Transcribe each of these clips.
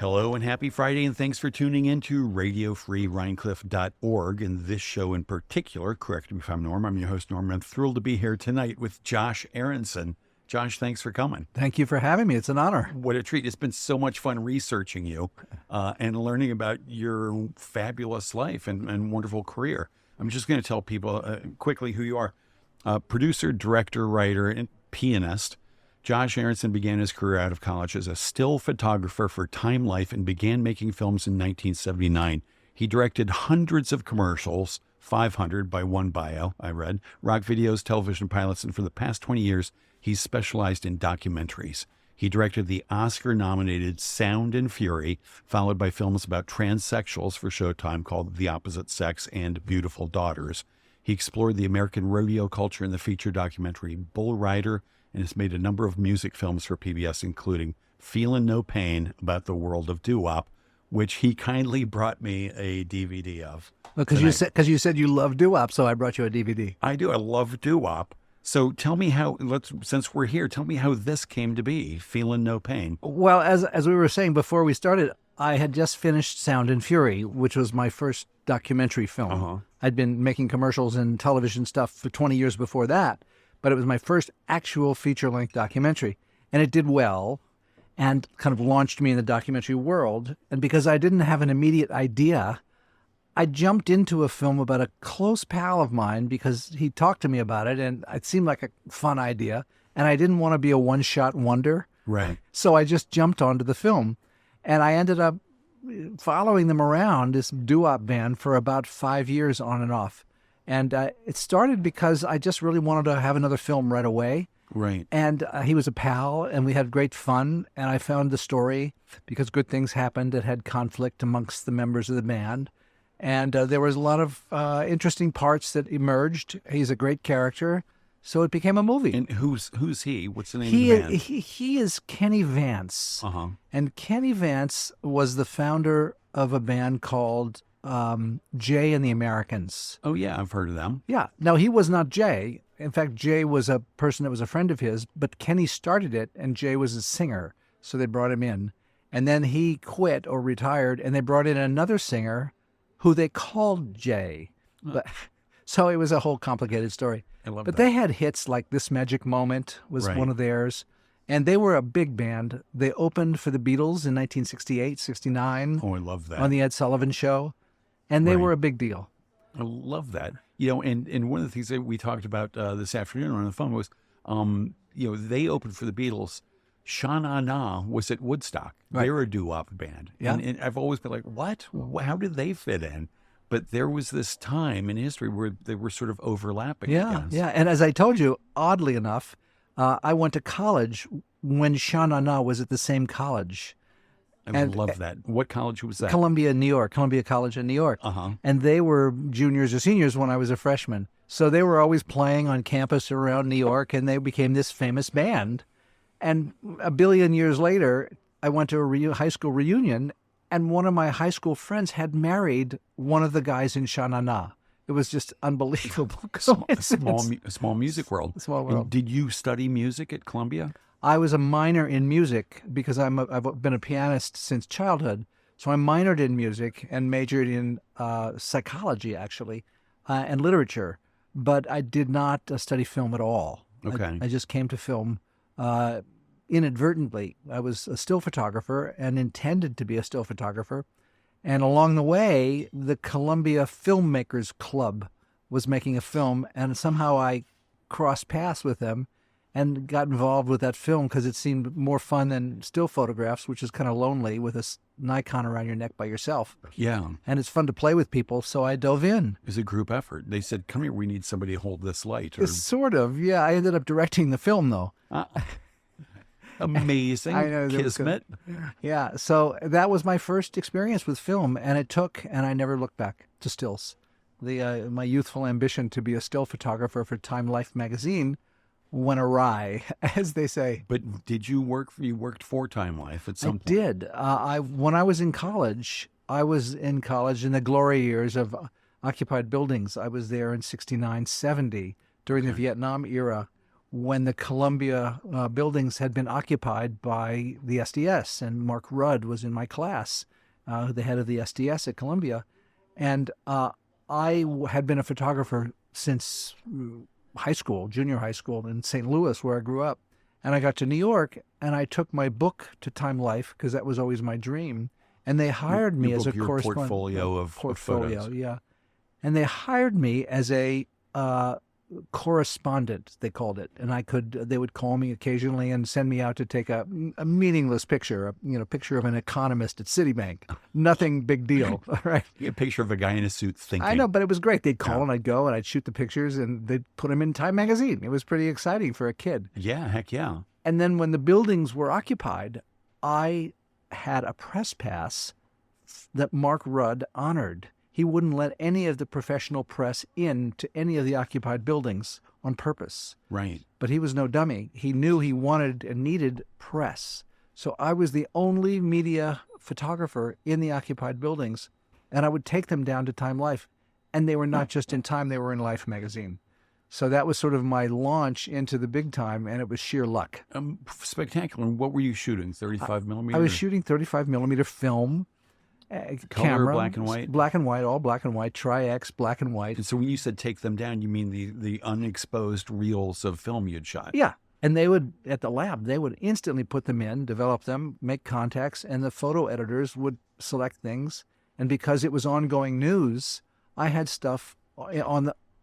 Hello and happy Friday, and thanks for tuning in to RadioFreeRhinecliff.org. And this show in particular, correct me if I'm Norm, I'm your host, Norm, and I'm thrilled to be here tonight with Josh Aronson. Josh, thanks for coming. Thank you for having me. It's an honor. What a treat. It's been so much fun researching you and learning about your fabulous life and wonderful career. I'm just going to tell people quickly who you are. Producer, director, writer, and pianist. Josh Aronson began his career out of college as a still photographer for Time Life and began making films in 1979. He directed hundreds of commercials, 500 by one bio, I read, rock videos, television pilots, and for the past 20 years, he's specialized in documentaries. He directed the Oscar-nominated Sound and Fury, followed by films about transsexuals for Showtime called The Opposite Sex and Beautiful Daughters. He explored the American rodeo culture in the feature documentary Bull Rider, and has made a number of music films for PBS, including Feelin' No Pain, about the world of doo-wop, which he kindly brought me a DVD of. Because you said you love doo-wop, so I brought you a DVD. I do. I love doo-wop. So tell me how, since we're here, tell me how this came to be, Feelin' No Pain. Well, as we were saying before we started, I had just finished Sound and Fury, which was my first documentary film. Uh-huh. I'd been making commercials and television stuff for 20 years before that, but it was my first actual feature-length documentary. And it did well and kind of launched me in the documentary world. And because I didn't have an immediate idea, I jumped into a film about a close pal of mine because he talked to me about it, and it seemed like a fun idea. And I didn't want to be a one-shot wonder. Right. So I just jumped onto the film. And I ended up following them around, this doo-wop band, for about 5 years on and off. And it started because I just really wanted to have another film right away. Right. And he was a pal, and we had great fun. And I found the story, because good things happened, that had conflict amongst the members of the band. And there was a lot of interesting parts that emerged. He's a great character. So it became a movie. And who's he? What's the name of the band? He is Kenny Vance. Uh-huh. And Kenny Vance was the founder of a band called Jay and the Americans. Oh, yeah, I've heard of them. Yeah. Now, he was not Jay. In fact, Jay was a person that was a friend of his, but Kenny started it, and Jay was a singer, so they brought him in. And then he quit or retired, and they brought in another singer who they called Jay. But so it was a whole complicated story. I love But that. they had hits like This Magic Moment was Right. one of theirs. And they were a big band. They opened for the Beatles in 1968, 69 Oh, I love that. on the Ed Sullivan Show. And they Right. were a big deal. I love that. You know, and one of the things that we talked about this afternoon on the phone was, they opened for the Beatles. Sha Na Na was at Woodstock. Right. They're a doo-wop band. Yeah. And I've always been like, what? How did they fit in? But there was this time in history where they were sort of overlapping. Yeah, against. yeah. And as I told you, oddly enough, I went to college when Sha Na Na was at the same college. I love that. What college was that? Columbia College in New York. Uh-huh. And they were juniors or seniors when I was a freshman. So they were always playing on campus around New York, and they became this famous band. And a billion years later, I went to a high school reunion, and one of my high school friends had married one of the guys in Sha Na Na. It was just unbelievable. A small music world. Small world. And did you study music at Columbia? I was a minor in music because I've been a pianist since childhood. So I minored in music and majored in psychology, actually, and literature. But I did not study film at all. Okay. I just came to film inadvertently. I was a still photographer and intended to be a still photographer. And along the way, the Columbia Filmmakers Club was making a film, and somehow I crossed paths with them and got involved with that film because it seemed more fun than still photographs, which is kind of lonely with a Nikon around your neck by yourself. Yeah. And it's fun to play with people, so I dove in. It was a group effort. They said, come here, we need somebody to hold this light. It's sort of, yeah. I ended up directing the film, though. Amazing. I know, that was Kismet. Yeah, so that was my first experience with film, and it took, and I never looked back to stills. My youthful ambition to be a still photographer for Time Life magazine went awry, as they say. But did you worked for Time Life at some point? I did. When I was in college in the glory years of occupied buildings. I was there in 69, 70 during the Vietnam era, when the Columbia buildings had been occupied by the SDS, and Mark Rudd was in my class, the head of the SDS at Columbia. And I had been a photographer since high school, junior high school in St. Louis, where I grew up. And I got to New York, and I took my book to Time Life, because that was always my dream. And they hired me as a correspondent. Portfolio of photos. Yeah. And they hired me as a correspondent, they called it. And they would call me occasionally and send me out to take a meaningless picture, picture of an economist at Citibank. Nothing big deal, right? A picture of a guy in a suit thinking. I know, but it was great. They'd call and I'd go and I'd shoot the pictures and they'd put them in Time magazine. It was pretty exciting for a kid. Yeah, heck yeah. And then when the buildings were occupied, I had a press pass that Mark Rudd honored. He wouldn't let any of the professional press in to any of the occupied buildings on purpose. Right. But he was no dummy. He knew he wanted and needed press. So I was the only media photographer in the occupied buildings, and I would take them down to Time Life. And they were not just in Time, they were in Life magazine. So that was sort of my launch into the big time, and it was sheer luck. Spectacular. What were you shooting, 35 millimeter? I was shooting 35 millimeter film. Color, camera, black and white? Black and white, all black and white, Tri-X, black and white. And so when you said take them down, you mean the unexposed reels of film you'd shot? Yeah. And they would, at the lab, they would instantly put them in, develop them, make contacts, and the photo editors would select things. And because it was ongoing news, I had stuff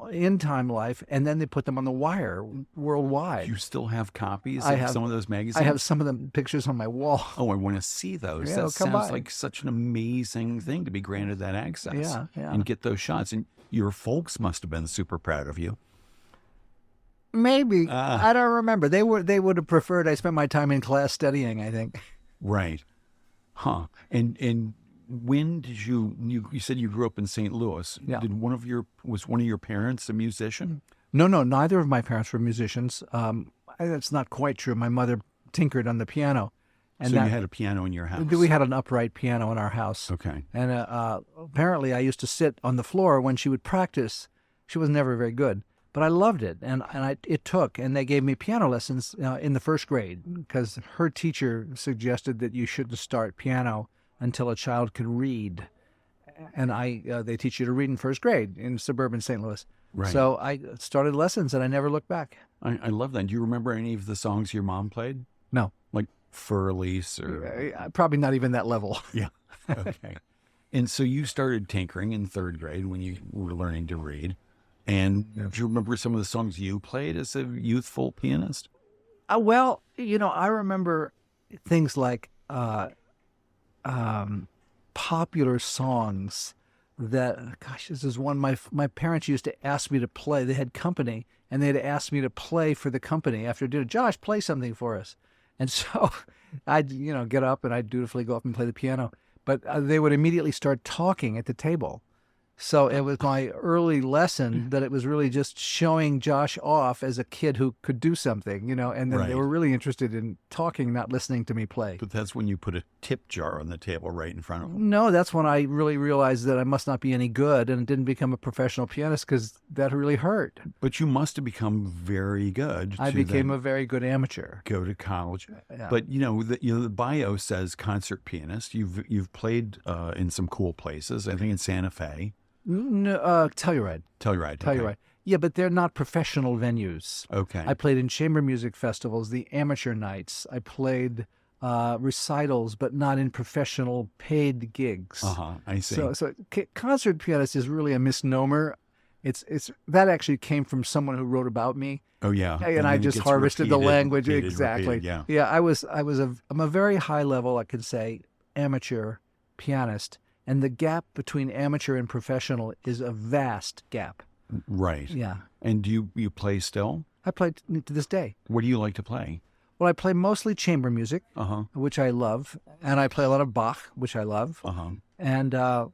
in Time Life, and then they put them on the wire worldwide. You still have copies of some of those magazines? I have some of the pictures on my wall. Oh, I want to see those. Yeah, that sounds like such an amazing thing to be granted that access and get those shots. And your folks must have been super proud of you. Maybe. I don't remember. They would have preferred I spent my time in class studying, I think. Right. Huh. And when did you said you grew up in St. Louis? Yeah. Was one of your parents a musician? No, neither of my parents were musicians. That's not quite true. My mother tinkered on the piano. And so you had a piano in your house? We had an upright piano in our house. Okay. And apparently I used to sit on the floor when she would practice. She was never very good, but I loved it. And they gave me piano lessons in the first grade, because her teacher suggested that you shouldn't start piano until a child could read. And they teach you to read in first grade in suburban St. Louis. Right. So I started lessons and I never looked back. I love that. Do you remember any of the songs your mom played? No. Like Fur-Elise or? Probably not even that level. Yeah. Okay. And so you started tinkering in third grade when you were learning to read. And do you remember some of the songs you played as a youthful pianist? Well, I remember things like popular songs that, gosh, this is one my parents used to ask me to play. They had company, and they'd ask me to play for the company after dinner. Josh, play something for us. And so I'd, get up and I'd dutifully go up and play the piano. But they would immediately start talking at the table. So it was my early lesson that it was really just showing Josh off as a kid who could do something, and then they were really interested in talking, not listening to me play. But that's when you put a tip jar on the table right in front of them. No, that's when I really realized that I must not be any good and didn't become a professional pianist, because that really hurt. But you must have become very good. I became a very good amateur. Go to college. Yeah. But, the bio says concert pianist. You've played in some cool places, I think in Santa Fe. No, Telluride. Okay. Yeah, but they're not professional venues. Okay. I played in chamber music festivals, the amateur nights. I played recitals, but not in professional paid gigs. I see. So concert pianist is really a misnomer. It's that actually came from someone who wrote about me. Oh yeah. And I just harvested the language. Exactly. Yeah. Yeah, I'm a very high level, I could say, amateur pianist. And the gap between amateur and professional is a vast gap. Right. Yeah. And do you play still? I play to this day. What do you like to play? Well, I play mostly chamber music, which I love. And I play a lot of Bach, which I love. And, I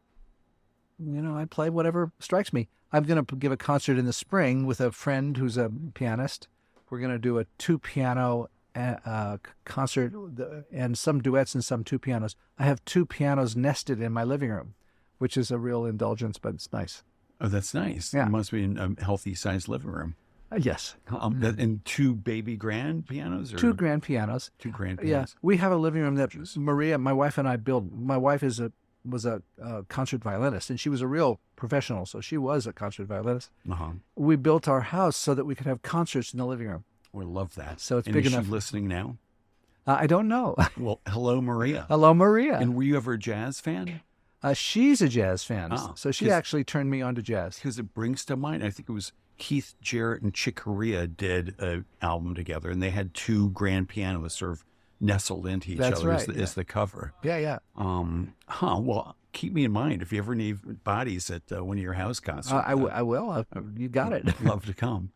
play whatever strikes me. I'm going to give a concert in the spring with a friend who's a pianist. We're going to do a 2-piano concert and some duets and some 2 pianos. I have 2 pianos nested in my living room, which is a real indulgence, but it's nice. Oh, that's nice. Yeah. It must be in a healthy sized living room. Yes. And two baby grand pianos? Or Two grand pianos. two grand Yeah. pianos? We have a living room that Maria, my wife, and I built. My wife was a concert violinist, and she was a real professional, so she was a concert violinist. Uh-huh. We built our house so that we could have concerts in the living room. We love that. So it's and big is enough. she listening now? I don't know. Well, hello, Maria. Hello, Maria. And were you ever a jazz fan? She's a jazz fan, Oh, so she 'cause- actually turned me on to jazz. Because it brings to mind, I think it was Keith Jarrett and Chick Corea did an album together, and they had two grand pianos sort of nestled into each That's other right, as the cover. Yeah, yeah. Well, keep me in mind if you ever need bodies at one of your house concerts. I will. You got it. I'd love to come.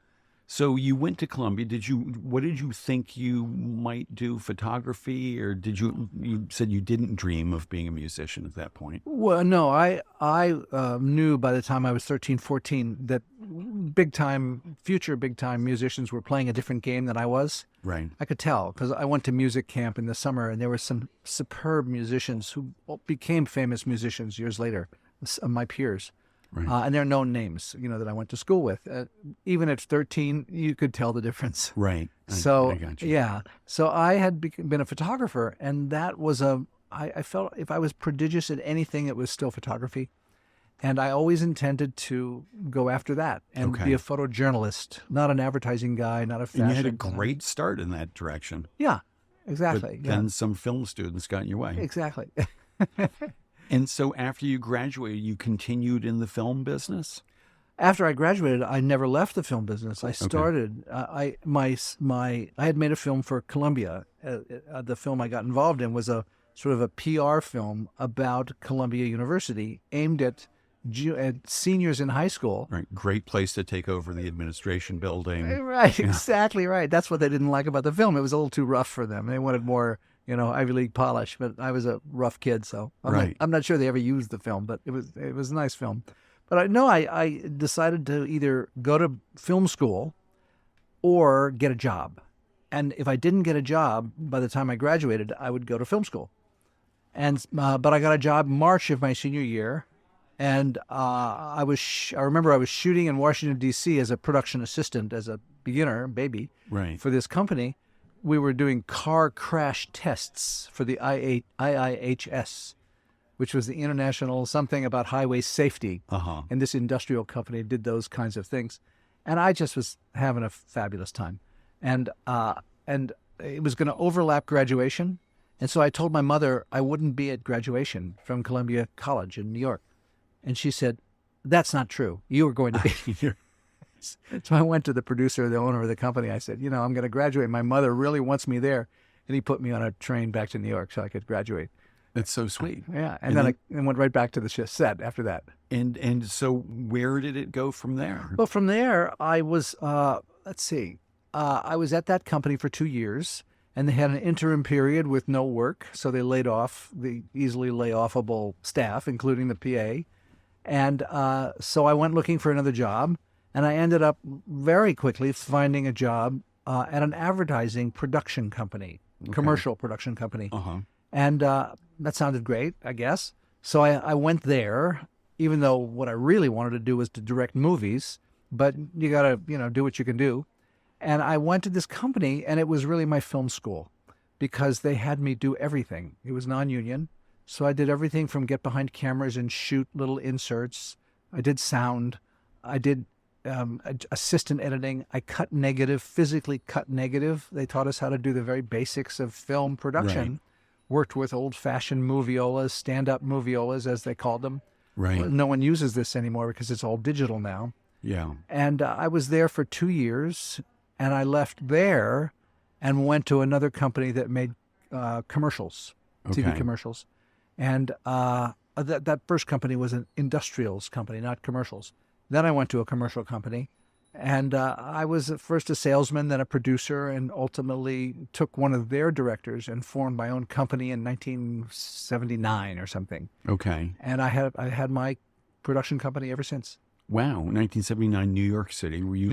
So you went to Columbia. What did you think you might do? Photography, or you said you didn't dream of being a musician at that point? Well, no, I knew by the time I was 13, 14 that future big time musicians were playing a different game than I was. Right. I could tell because I went to music camp in the summer, and there were some superb musicians who became famous musicians years later, my peers. Right. And they're known names, that I went to school with. Even at 13, you could tell the difference. Right. So, I got you. yeah. So I had been a photographer, and that was I felt if I was prodigious at anything, it was still photography. And I always intended to go after that and be a photojournalist, not an advertising guy, not a fashion. And you had a great start in that direction. Yeah, exactly. But then some film students got in your way. Exactly. And so after you graduated, you continued in the film business? After I graduated, I never left the film business. I started. I had made a film for Columbia. The film I got involved in was a sort of a PR film about Columbia University, aimed at seniors in high school. Right. Great place to take over the administration building. Right. Exactly right. That's what they didn't like about the film. It was a little too rough for them. They wanted more, Ivy League polish. But I was a rough kid, so I'm not sure they ever used the film. But it was a nice film. But I decided to either go to film school or get a job. And if I didn't get a job by the time I graduated, I would go to film school. And but I got a job March of my senior year, and I remember I was shooting in Washington D.C. as a production assistant, as a beginner baby, for this company. We were doing car crash tests for the IIHS, which was the International something about highway safety. And this industrial company did those kinds of things. And I just was having a fabulous time. And it was going to overlap graduation. And so I told my mother I wouldn't be at graduation from Columbia College in New York. And she said, "That's not true. You were going to be here." So I went to the producer, the owner of the company. I said, I'm going to graduate. My mother really wants me there. And he put me on a train back to New York so I could graduate. That's so sweet. Yeah. And then I went right back to the set after that. And so where did it go from there? Well, from there, I was, I was at that company for 2 years, and they had an interim period with no work. So they laid off the easily lay-offable staff, including the PA. And so I went looking for another job, and I ended up very quickly finding a job at an advertising production company, commercial production company. And that sounded great, I guess. So I went there, even though what I really wanted to do was to direct movies, but you got to, do what you can do. And I went to this company, and it was really my film school because they had me do everything. It was non-union. So I did everything from get behind cameras and shoot little inserts. I did sound. I did assistant editing. I cut negative, physically cut negative. They taught us how to do the very basics of film production. Worked with old-fashioned moviolas, stand-up moviolas, as they called them. No one uses this anymore because it's all digital now. Yeah. And I was there for 2 years, and I left there and went to another company that made commercials, TV commercials. And that first company was an industrials company, not commercials. Then I went to a commercial company, and I was at first a salesman, then a producer, and ultimately took one of their directors and formed my own company in 1979 or something. And I had my production company ever since. Wow, 1979, New York City. Were you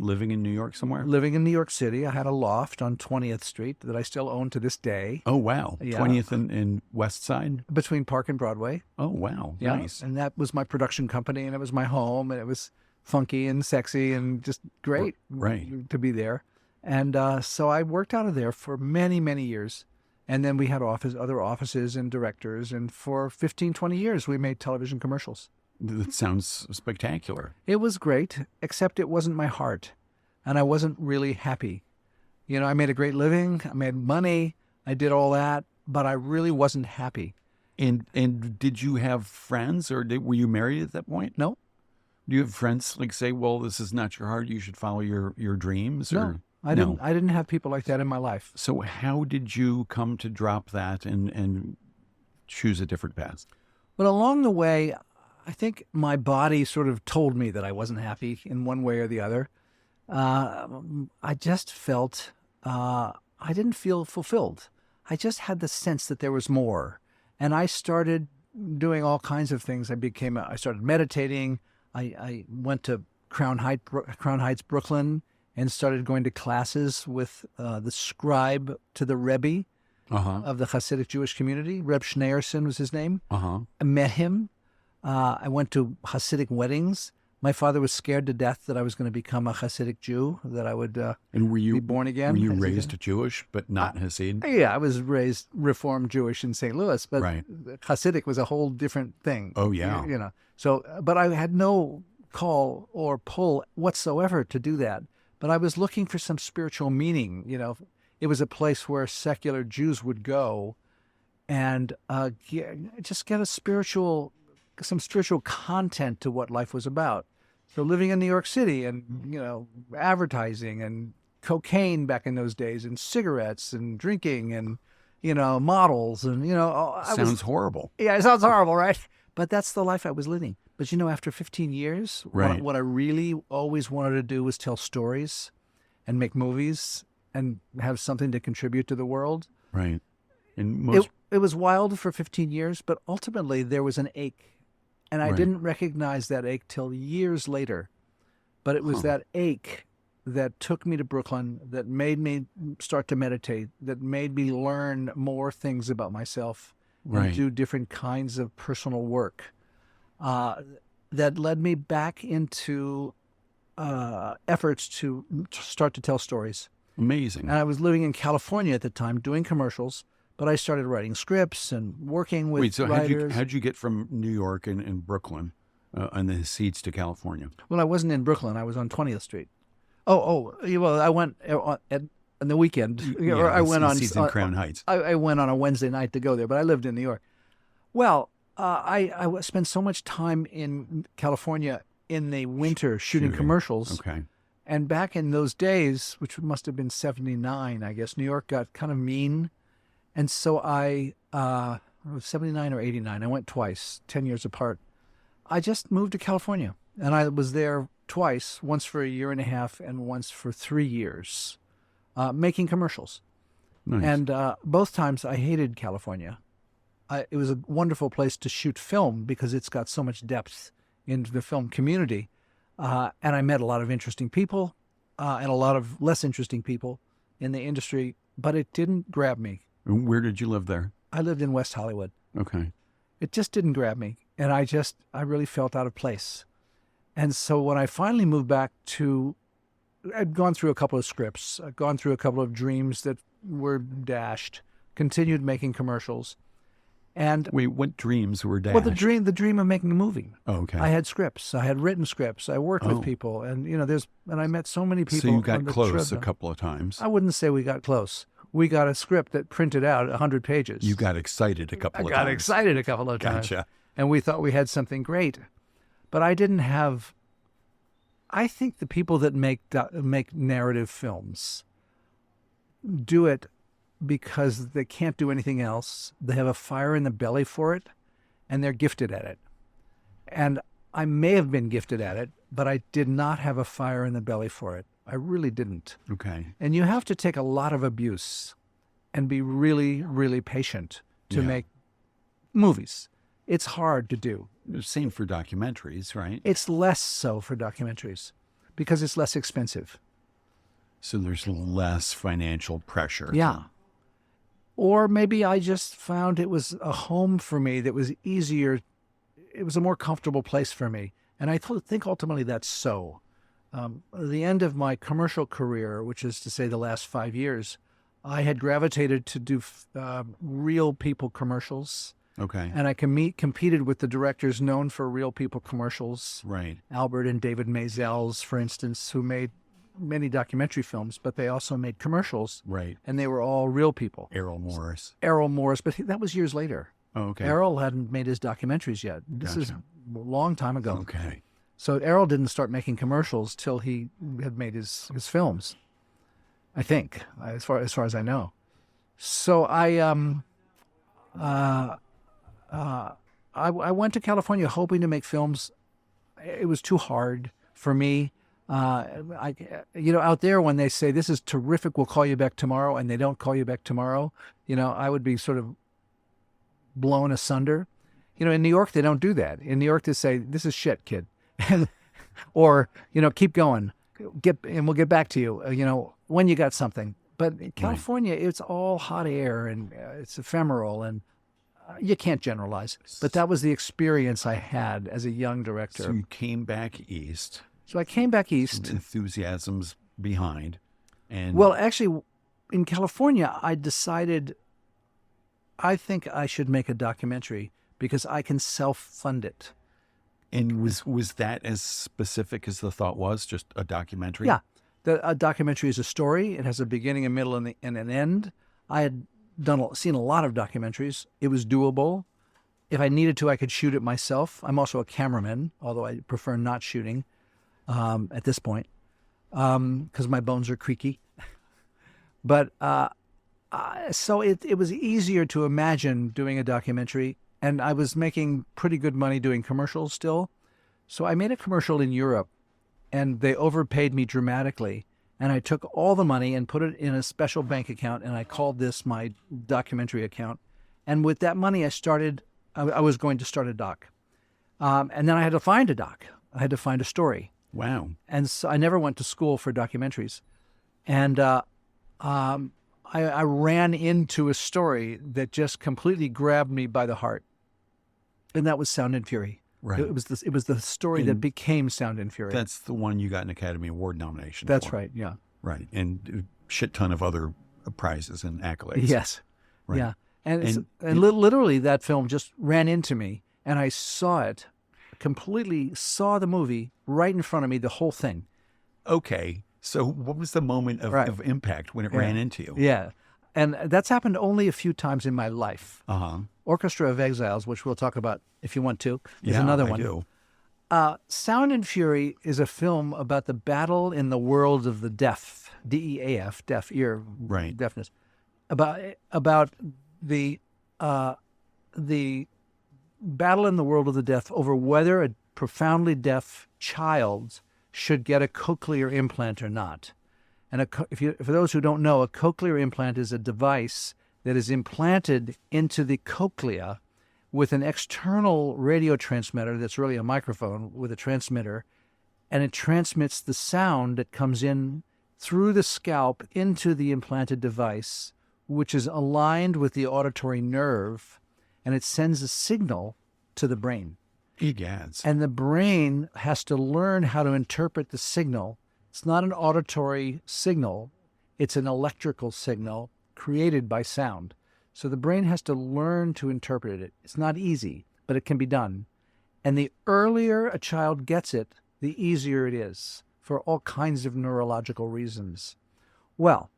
living in New York somewhere? Living in New York City. I had a loft on 20th Street that I still own to this day. Oh, wow. Yeah. 20th and West Side? Between Park and Broadway. Oh, wow. Yeah. Nice. And that was my production company, and it was my home, and it was funky and sexy and just great Right. to be there. And so I worked out of there for many, many years. And then we had other offices and directors. And for 15, 20 years, we made television commercials. That sounds spectacular. It was great, except it wasn't my heart. And I wasn't really happy. You know, I made a great living. I made money. I did all that. But I really wasn't happy. And did you have friends, or were you married at that point? No. Do you have friends like say, well, this is not your heart, you should follow your dreams? No. Or I didn't have people like that in my life. So how did you come to drop that and choose a different path? But along the way, I think my body sort of told me that I wasn't happy in one way or the other. I just felt I didn't feel fulfilled. I just had the sense that there was more. And I started doing all kinds of things. I started meditating. I went to Crown Heights, Brooklyn, and started going to classes with the scribe to the Rebbe of the Hasidic Jewish community. Reb Schneerson was his name. I met him. I went to Hasidic weddings. My father was scared to death that I was going to become a Hasidic Jew, that I would be born again. Were you raised Jewish, but not Hasid? Yeah, I was raised Reformed Jewish in St. Louis, but Right. Hasidic was a whole different thing. Oh, yeah. You know, so, but I had no call or pull whatsoever to do that. But I was looking for some spiritual meaning. You know, it was a place where secular Jews would go and just get some spiritual content to what life was about. So living in New York City and, you know, advertising and cocaine back in those days and cigarettes and drinking and, you know, models and, you know. Sounds horrible. Yeah, it sounds horrible, right? But that's the life I was living. But, you know, after 15 years, Right. what I really always wanted to do was tell stories and make movies and have something to contribute to the world. Right. And It was wild for 15 years, but ultimately there was an ache. And I Right. didn't recognize that ache till years later. But it was that ache that took me to Brooklyn, that made me start to meditate, that made me learn more things about myself Right. and do different kinds of personal work. That led me back into efforts to start to tell stories. Amazing. And I was living in California at the time, doing commercials, but I started writing scripts and working with Wait, so writers. how'd you get from New York and Brooklyn and the Hasids to California? Well, I wasn't in Brooklyn. I was on 20th Street. Well, I went on the weekend. Or I went on Hasids in Crown Heights. I went on a Wednesday night to go there, but I lived in New York. Well, I spent so much time in California in the winter shooting commercials. Okay. And back in those days, which must have been 79, I guess, New York got kind of mean. And so it was 79 or 89. I went twice, 10 years apart. I just moved to California. And I was there twice, once for a year and a half and once for 3 years, making commercials. Nice. And both times I hated California. It was a wonderful place to shoot film because it's got so much depth into the film community. And I met a lot of interesting people and a lot of less interesting people in the industry, but it didn't grab me. Where did you live there? I lived in West Hollywood. Okay. It just didn't grab me. And I really felt out of place. And so when I finally moved back I'd gone through a couple of scripts, I'd gone through a couple of dreams that were dashed, continued making commercials. And Wait, what dreams were dashed? well, the dream of making a movie. Oh, okay. I had scripts. I had written scripts. I worked with people, and you know, and I met so many people. So you got on the close treadmill. a couple of times. I wouldn't say we got close. We got a script that printed out 100 pages. You got excited a couple I of got times. excited a couple of times. Gotcha. And we thought we had something great, but I didn't have. I think the people that make narrative films do it because they can't do anything else. They have a fire in the belly for it, and they're gifted at it. And I may have been gifted at it, but I did not have a fire in the belly for it. I really didn't. Okay. And you have to take a lot of abuse and be really, really patient to Yeah. make movies. It's hard to do. Same for documentaries, right? It's less so for documentaries because it's less expensive. So there's less financial pressure. Yeah. Or maybe I just found it was a home for me that was easier. It was a more comfortable place for me. And I think ultimately that's so. The end of my commercial career, which is to say the last 5 years, I had gravitated to do real people commercials. Okay. And I competed with the directors known for real people commercials. Right. Albert and David Maisels, for instance, who made many documentary films, but they also made commercials. Right. And they were all real people. Errol Morris. Errol Morris, but that was years later. Oh, okay. Errol hadn't made his documentaries yet. This is Gotcha. a long time ago. Okay. So Errol didn't start making commercials till he had made his films, I think, as far as I know. So I went to California hoping to make films. It was too hard for me. Out there when they say this is terrific, we'll call you back tomorrow, and they don't call you back tomorrow, I would be sort of blown asunder. In New York they don't do that. In New York they say this is shit, kid, or keep going, and we'll get back to you. When you got something. But in California, It's all hot air and it's ephemeral, and you can't generalize. But that was the experience I had as a young director. So you came back east. So I came back east. Some enthusiasms behind. And Well, actually, in California, I decided I think I should make a documentary because I can self-fund it. And was that as specific as the thought was, just a documentary? Yeah. A documentary is a story. It has a beginning, a middle, and an end. I had seen a lot of documentaries. It was doable. If I needed to, I could shoot it myself. I'm also a cameraman, although I prefer not shooting at this point because my bones are creaky. But so it was easier to imagine doing a documentary, and I was making pretty good money doing commercials still. So I made a commercial in Europe, and they overpaid me dramatically. And I took all the money and put it in a special bank account, and I called this my documentary account. And with that money, I was going to start a doc. And then I had to find a doc. I had to find a story. Wow. And so I never went to school for documentaries. And I ran into a story that just completely grabbed me by the heart. And that was Sound and Fury. Right. It was the story that became Sound and Fury. That's the one you got an Academy Award nomination That's for. right, yeah. Right. And a shit ton of other prizes and accolades. Yes. Right. Yeah. And literally that film just ran into me, and I saw it, completely saw the movie right in front of me, the whole thing. Okay. So what was the moment of impact when it ran into you? Yeah. And that's happened only a few times in my life. Uh-huh. Orchestra of Exiles, which we'll talk about if you want to, is Yeah, another I one. do. Sound and Fury is a film about the battle in the world of the deaf, DEAF, deaf ear, Right. deafness, about the battle in the world of the deaf over whether a profoundly deaf child should get a cochlear implant or not. And for those who don't know, a cochlear implant is a device that is implanted into the cochlea with an external radio transmitter that's really a microphone with a transmitter, and it transmits the sound that comes in through the scalp into the implanted device, which is aligned with the auditory nerve, and it sends a signal to the brain. Egads. And the brain has to learn how to interpret the signal. It's not an auditory signal. It's an electrical signal created by sound. So the brain has to learn to interpret it. It's not easy, but it can be done. And the earlier a child gets it, the easier it is for all kinds of neurological reasons. Well,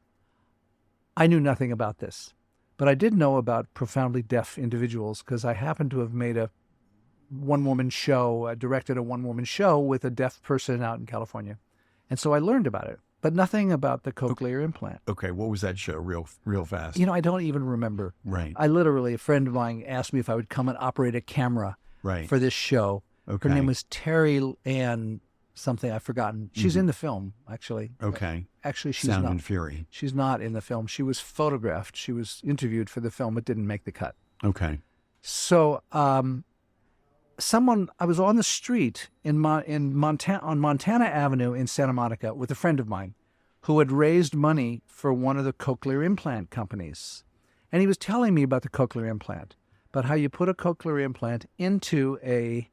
I knew nothing about this, but I did know about profoundly deaf individuals because I happened to have made a one-woman show, directed a one-woman show with a deaf person out in California. And so I learned about it, but nothing about the cochlear implant. Okay, what was that show real fast? I don't even remember. Right. A friend of mine asked me if I would come and operate a camera Right. for this show. Okay. Her name was Terry Ann something, I've forgotten. She's in the film, actually. Okay. Actually, she's Sound not. and Fury. She's not in the film. She was photographed. She was interviewed for the film, but didn't make the cut. Okay. So I was on the street on Montana Avenue in Santa Monica with a friend of mine who had raised money for one of the cochlear implant companies. And he was telling me about the cochlear implant, about how you put a cochlear implant into a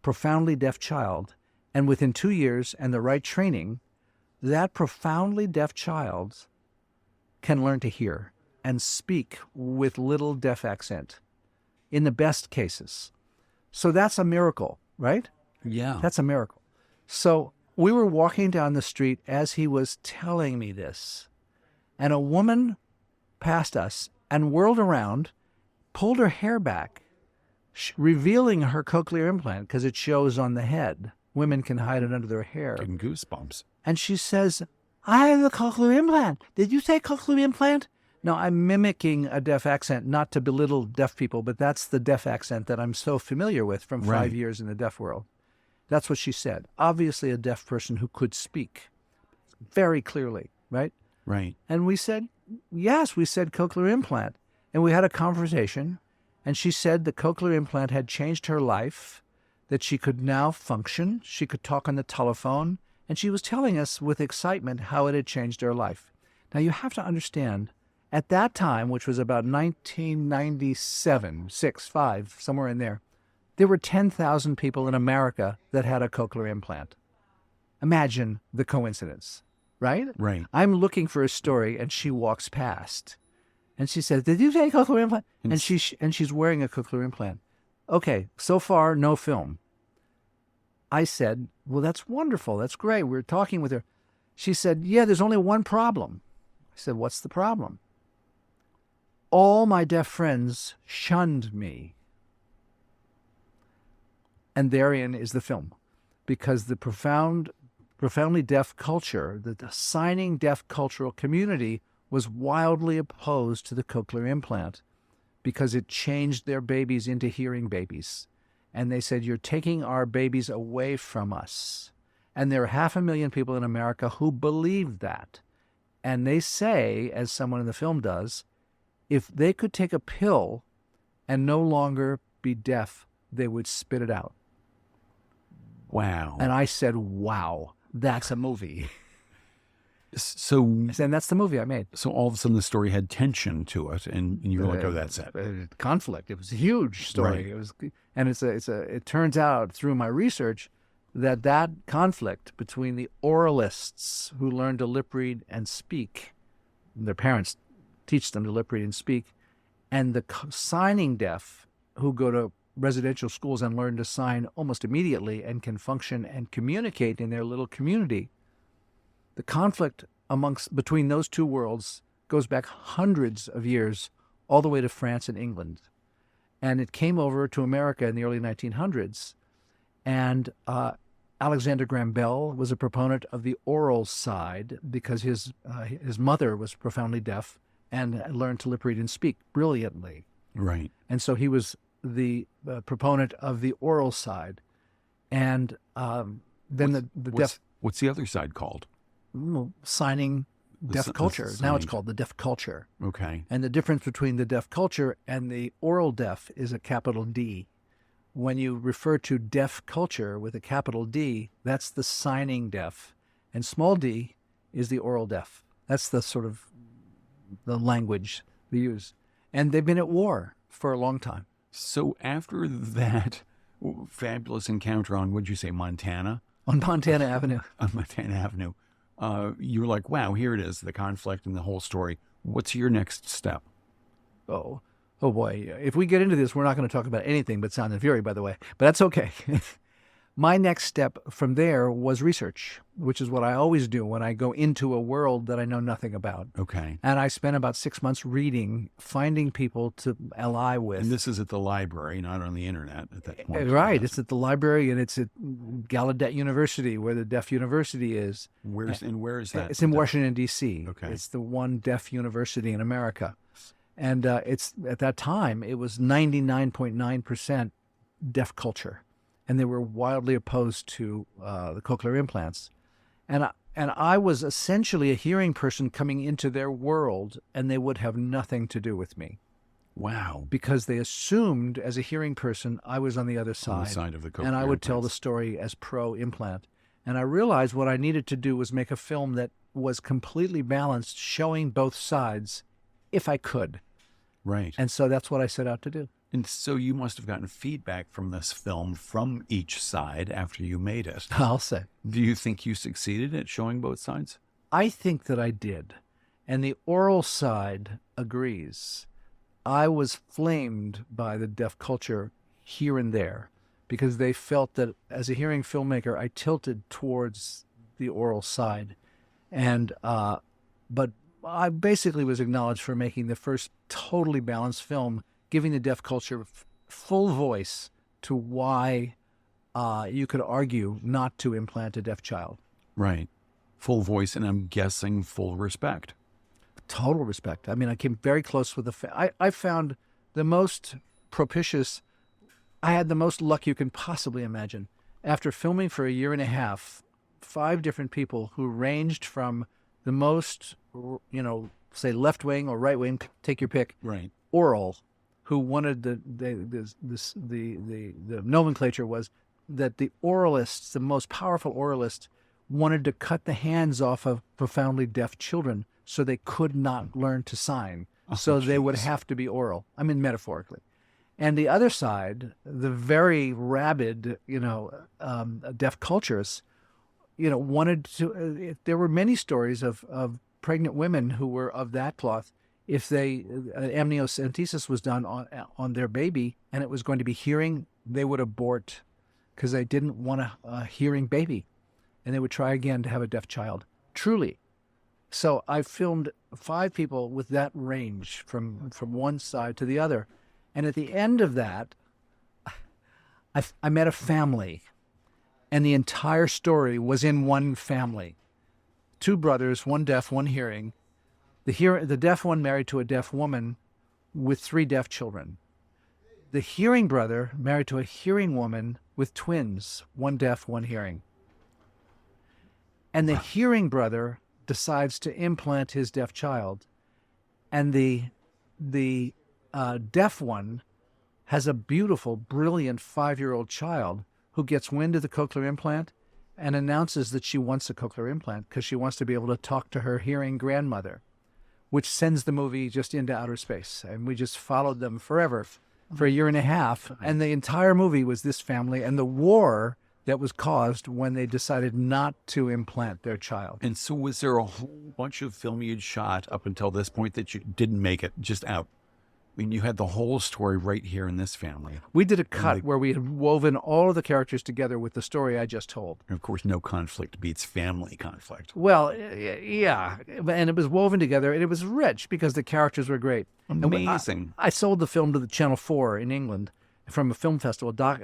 profoundly deaf child, and within 2 years and the right training, that profoundly deaf child can learn to hear and speak with little deaf accent in the best cases. So that's a miracle, right? Yeah. That's a miracle. So we were walking down the street as he was telling me this, and a woman passed us and whirled around, pulled her hair back, revealing her cochlear implant because it shows on the head. Women can hide it under their hair. Getting goosebumps. And she says, I have a cochlear implant. Did you say cochlear implant? No, I'm mimicking a deaf accent, not to belittle deaf people, but that's the deaf accent that I'm so familiar with from 5 years in the deaf world. That's what she said. Obviously a deaf person who could speak very clearly, right? Right. And we said, yes, we said cochlear implant. And we had a conversation, and she said the cochlear implant had changed her life, that she could now function, she could talk on the telephone, and she was telling us with excitement how it had changed her life. Now you have to understand, at that time, which was about 1997, 6, 5, somewhere in there were 10,000 people in America that had a cochlear implant. Imagine the coincidence, right? Right. I'm looking for a story, and she walks past. And she says, did you say cochlear implant? And she's wearing a cochlear implant. Okay, so far, no film. I said, well, that's wonderful. That's great. We're talking with her. She said, yeah, there's only one problem. I said, what's the problem? All my deaf friends shunned me. And therein is the film. Because the profoundly deaf culture, the signing deaf cultural community was wildly opposed to the cochlear implant because it changed their babies into hearing babies. And they said, you're taking our babies away from us. And there are 500,000 people in America who believe that. And they say, as someone in the film does, if they could take a pill and no longer be deaf, they would spit it out. Wow. And I said, wow, that's a movie. So, And that's the movie I made. so all of a sudden the story had tension to it, and you were like, oh, that's it. Conflict. It was a huge story. Right. It was, and it turns out through my research that conflict between the oralists who learn to lip read and speak, their parents teach them to lip read and speak, and the signing deaf who go to residential schools and learn to sign almost immediately and can function and communicate in their little community. The conflict between those two worlds goes back hundreds of years, all the way to France and England. And it came over to America in the early 1900s. And Alexander Graham Bell was a proponent of the oral side because his mother was profoundly deaf and learned to lip read and speak brilliantly. Right. And so he was the proponent of the oral side. And then the deaf... What's the other side called? Signing deaf culture. Now it's called the deaf culture. Okay. And the difference between the deaf culture and the oral deaf is a capital D. When you refer to deaf culture with a capital D, that's the signing deaf. And small d is the oral deaf. That's the sort of the language they use. And they've been at war for a long time. So after that fabulous encounter on, what'd you say, Montana? On Montana Avenue. On Montana Avenue. You were like, wow, here it is, the conflict and the whole story. What's your next step? Oh boy. If we get into this, we're not going to talk about anything but Sound and Fury, by the way. But that's okay. My next step from there was research, which is what I always do when I go into a world that I know nothing about. Okay. And I spent about 6 months reading, finding people to ally with. And this is at the library, not on the internet at that point. Right. It's at the library, and it's at Gallaudet University, where the Deaf University is. Where is that? It's in Washington, D.C. Okay. It's the one deaf university in America. And it's at that time, it was 99.9% deaf culture. And they were wildly opposed to the cochlear implants. And I was essentially a hearing person coming into their world, and they would have nothing to do with me. Wow. Because they assumed, as a hearing person, I was on the other side. On the side of the cochlear and I would tell the implants. story as pro-implant. And I realized what I needed to do was make a film that was completely balanced, showing both sides, if I could. Right. And so that's what I set out to do. And so you must have gotten feedback from this film from each side after you made it. I'll say. Do you think you succeeded at showing both sides? I think that I did. And the oral side agrees. I was flamed by the deaf culture here and there because they felt that as a hearing filmmaker, I tilted towards the oral side. And, but I basically was acknowledged for making the first totally balanced film, giving the deaf culture full voice to why you could argue not to implant a deaf child. Right. Full voice, and I'm guessing full respect. Total respect. I mean, I came very close with I found the most propitious, I had the most luck you can possibly imagine. After filming for a year and a half, 5 different people who ranged from the most, say left wing or right wing, take your pick, Right. oral, who wanted the nomenclature was that the oralists, the most powerful oralists, wanted to cut the hands off of profoundly deaf children so they could not learn to sign. So they would have to be oral. I mean, metaphorically. And the other side, the very rabid, deaf cultures, wanted to. There were many stories of pregnant women who were of that cloth. If they amniocentesis was done on their baby and it was going to be hearing, they would abort because they didn't want a hearing baby, and they would try again to have a deaf child. Truly. So I filmed 5 people with that range from one side to the other. And at the end of that, I met a family, and the entire story was in one family. 2 brothers, one deaf, one hearing. The deaf one married to a deaf woman with 3 deaf children. The hearing brother married to a hearing woman with twins, one deaf, one hearing. And the hearing brother decides to implant his deaf child, and the deaf one has a beautiful, brilliant 5-year-old child who gets wind of the cochlear implant and announces that she wants a cochlear implant because she wants to be able to talk to her hearing grandmother, which sends the movie just into outer space. And we just followed them forever for a year and a half. And the entire movie was this family and the war that was caused when they decided not to implant their child. And so was there a whole bunch of film you'd shot up until this point that you didn't make it just out? I mean, you had the whole story right here in this family. We did a cut where we had woven all of the characters together with the story I just told. And of course, no conflict beats family conflict. Well, yeah, and it was woven together, and it was rich because the characters were great. Amazing. I sold the film to the Channel 4 in England from a film festival, I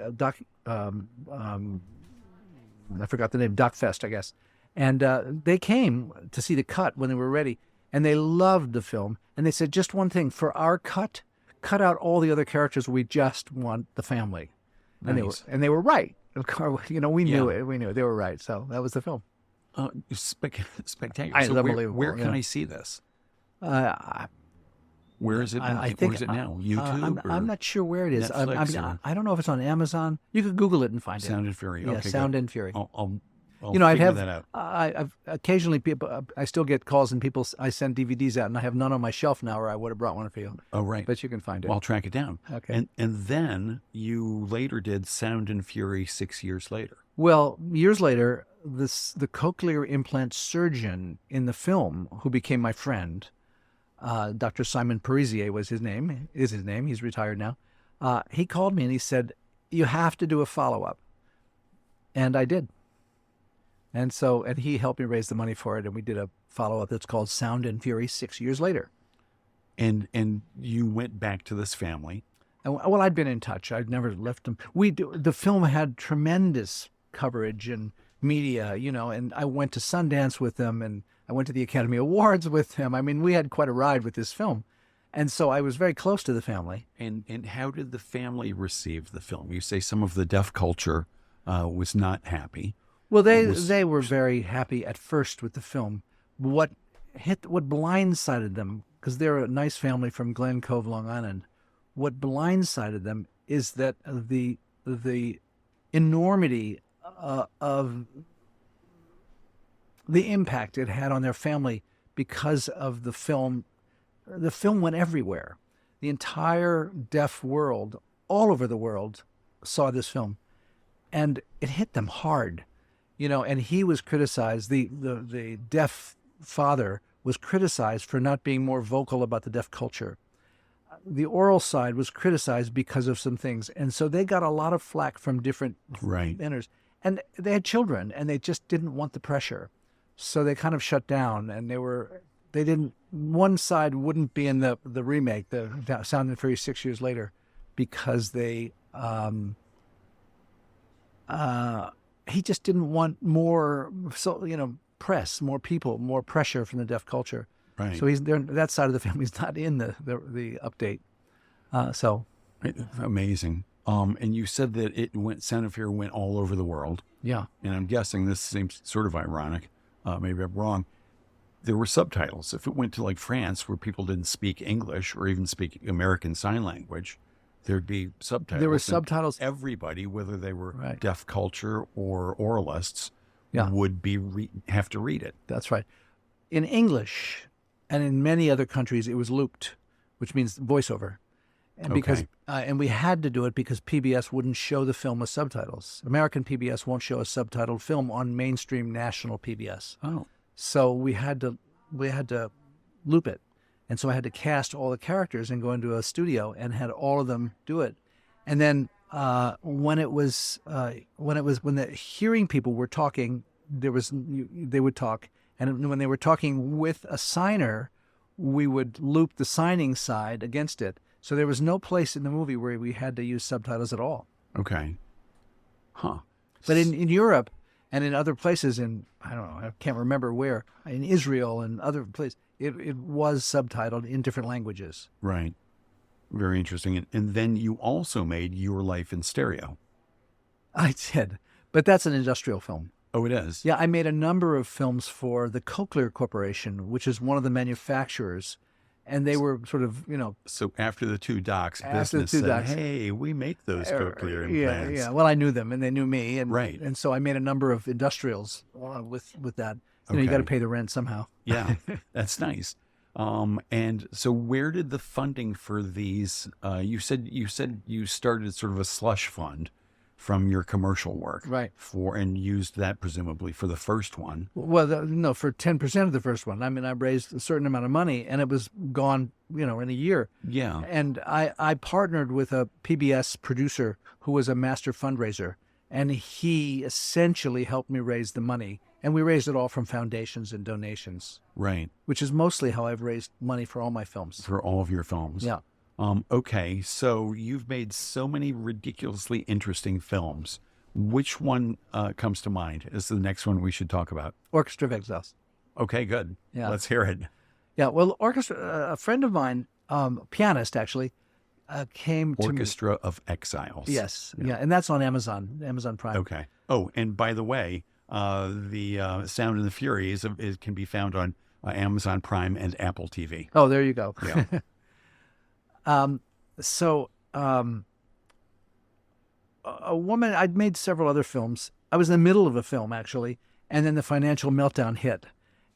forgot the name, DocFest, I guess. And they came to see the cut when they were ready, and they loved the film. And they said, just one thing, for our cut out all the other characters. We just want the family. Nice. And they were right. We knew it. We knew it. They were right. So that was the film. Spectacular. So unbelievable. Where can I see this? Where is it? I think, where is it now? YouTube? I'm not sure where it is. Netflix I don't know if it's on Amazon. You could Google it and find it. Sound and Fury. Yeah, Okay, Sound good. and Fury. I'll I'd figure have that out. I've occasionally people. I still get calls and people. I send DVDs out, and I have none on my shelf now, or I would have brought one for you. Oh, right. But you can find it. Well, I'll track it down. Okay. And then you later did Sound and Fury 6 years later. Well, years later, the cochlear implant surgeon in the film, who became my friend, Dr. Simon Parisier was his name. Is his name? He's retired now. He called me and he said, "You have to do a follow-up," and I did. And he helped me raise the money for it, and we did a follow-up that's called Sound and Fury 6 years later. And you went back to this family. Well, I'd been in touch. I'd never left them. The film had tremendous coverage and media, and I went to Sundance with them, and I went to the Academy Awards with them. I mean, we had quite a ride with this film. And so I was very close to the family. And how did the family receive the film? You say some of the deaf culture was not happy. Well, they were very happy at first with the film. What blindsided them, because they're a nice family from Glen Cove, Long Island, what blindsided them is that the enormity of the impact it had on their family because of the film. The film went everywhere. The entire deaf world, all over the world, saw this film, and it hit them hard, and he was criticized. The deaf father was criticized for not being more vocal about the deaf culture. The oral side was criticized because of some things, and so they got a lot of flack from different vendors. And they had children, and they just didn't want the pressure, so they kind of shut down. And they didn't. One side wouldn't be in the remake, the Sound and Fury 6 years later, because they he just didn't want more, press, more people, more pressure from the deaf culture. Right. So he's there. That side of the family's not in the update. Amazing. And you said that Sound of Fear went all over the world. Yeah. And I'm guessing this seems sort of ironic. Maybe I'm wrong. There were subtitles. If it went to like France, where people didn't speak English or even speak American Sign Language, there'd be subtitles. There were subtitles. Everybody, whether they were Right. deaf culture or oralists, Yeah. would have to read it. That's right. In English and in many other countries, it was looped, which means voiceover. And because and we had to do it because PBS wouldn't show the film with subtitles. American PBS won't show a subtitled film on mainstream national PBS. Oh. So we had to loop it. And so I had to cast all the characters and go into a studio and had all of them do it. And then when the hearing people were talking, they would talk, and when they were talking with a signer, we would loop the signing side against it. So there was no place in the movie where we had to use subtitles at all. Okay. Huh. But in Europe and in other places, I don't know, I can't remember where, in Israel and other places, it was subtitled in different languages. Right. Very interesting. And then you also made Your Life in Stereo. I did. But that's an industrial film. Oh, it is? Yeah, I made a number of films for the Cochlear Corporation, which is one of the manufacturers. And they were sort of, So after the two docs, After the business two said, docs. hey, we make those cochlear implants. Yeah. Well, I knew them, and they knew me. And, Right. And so I made a number of industrials with that. You Okay. got to pay the rent somehow. Yeah, that's nice. And so where did the funding for these, you said you started sort of a slush fund from your commercial work. Right. And used that presumably for the first one. Well, no, for 10% of the first one. I mean, I raised a certain amount of money, and it was gone, in a year. Yeah. And I partnered with a PBS producer who was a master fundraiser, and he essentially helped me raise the money. And we raised it all from foundations and donations, Right. which is mostly how I've raised money for all my films. For all of your films. Yeah. Okay, so you've made so many ridiculously interesting films. Which one comes to mind as the next one we should talk about? Orchestra of Exiles. Okay, good. Yeah. Let's hear it. Yeah, well, a friend of mine, pianist actually, came to me. Orchestra of Exiles. Yes, yeah, and that's on Amazon Prime. Okay. Oh, and by the way, the Sound and the Fury can be found on Amazon Prime and Apple TV. Oh, there you go. Yeah. A woman, I'd made several other films. I was in the middle of a film, actually, and then the financial meltdown hit,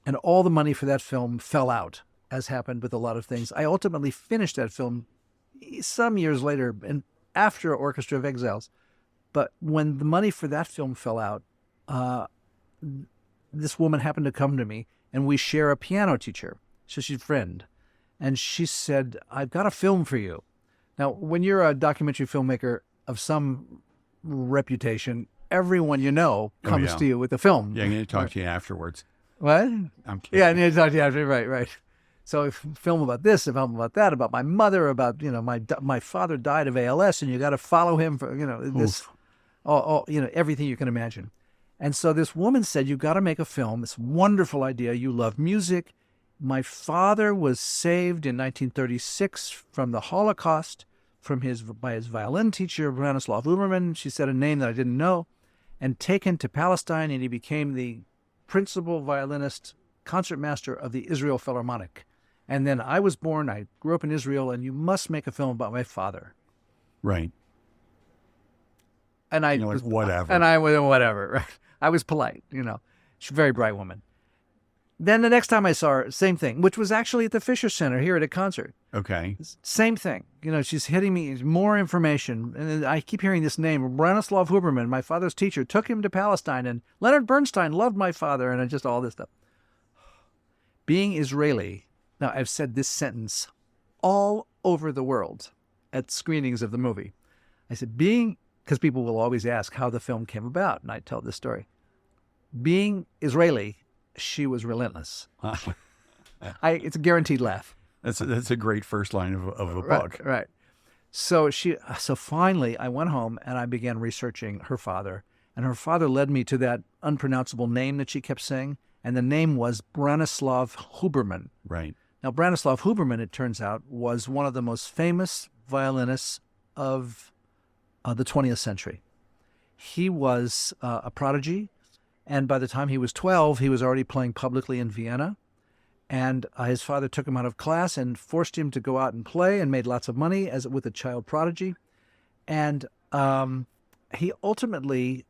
and all the money for that film fell out, as happened with a lot of things. I ultimately finished that film some years later, and after Orchestra of Exiles. But when the money for that film fell out, this woman happened to come to me, and we share a piano teacher. So she's a friend. And she said, I've got a film for you. Now, when you're a documentary filmmaker of some reputation, everyone you know comes to you with a film. Yeah, I'm going to talk to you afterwards. What? I'm kidding. Yeah, I need to talk to you after. Right. So a film about this, a film about that, about my mother, about, my father died of ALS, and you got to follow him for, this, everything you can imagine. And so this woman said, you've got to make a film. This wonderful idea. You love music. My father was saved in 1936 from the Holocaust by his violin teacher, Branislav Uberman. She said a name that I didn't know, and taken to Palestine, and he became the principal violinist, concertmaster of the Israel Philharmonic. And then I was born, I grew up in Israel, and you must make a film about my father. Right. And I whatever. And I was whatever. Right? I was polite, She's a very bright woman. Then the next time I saw her, same thing, which was actually at the Fisher Center here at a concert. Okay. Same thing. She's hitting me more information. And I keep hearing this name, Branislav Huberman, my father's teacher, took him to Palestine, and Leonard Bernstein loved my father, and just all this stuff. Being Israeli, now I've said this sentence all over the world at screenings of the movie. I said, because people will always ask how the film came about, and I tell this story. Being Israeli, she was relentless. It's a guaranteed laugh. That's a great first line of a book. Right. So finally I went home and I began researching her father. And her father led me to that unpronounceable name that she kept saying. And the name was Branislav Huberman. Right. Now, Branislav Huberman, it turns out, was one of the most famous violinists of the 20th century. He was a prodigy. And by the time he was 12, he was already playing publicly in Vienna. And his father took him out of class and forced him to go out and play, and made lots of money with a child prodigy. And he ultimately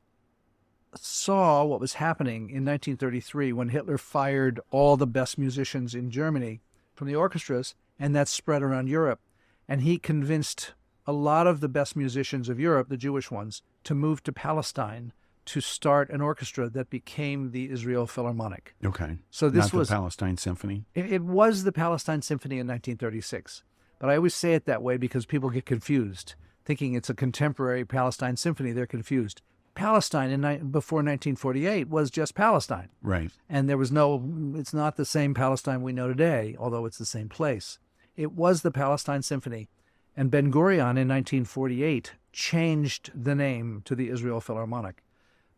saw what was happening in 1933 when Hitler fired all the best musicians in Germany from the orchestras, and that spread around Europe. And he convinced a lot of the best musicians of Europe, the Jewish ones, to move to Palestine to start an orchestra that became the Israel Philharmonic. Okay. So this was the Palestine Symphony. It was the Palestine Symphony in 1936. But I always say it that way because people get confused, thinking it's a contemporary Palestine Symphony. They're confused. Palestine before 1948 was just Palestine. Right. And it's not the same Palestine we know today, although it's the same place. It was the Palestine Symphony. And Ben-Gurion in 1948 changed the name to the Israel Philharmonic.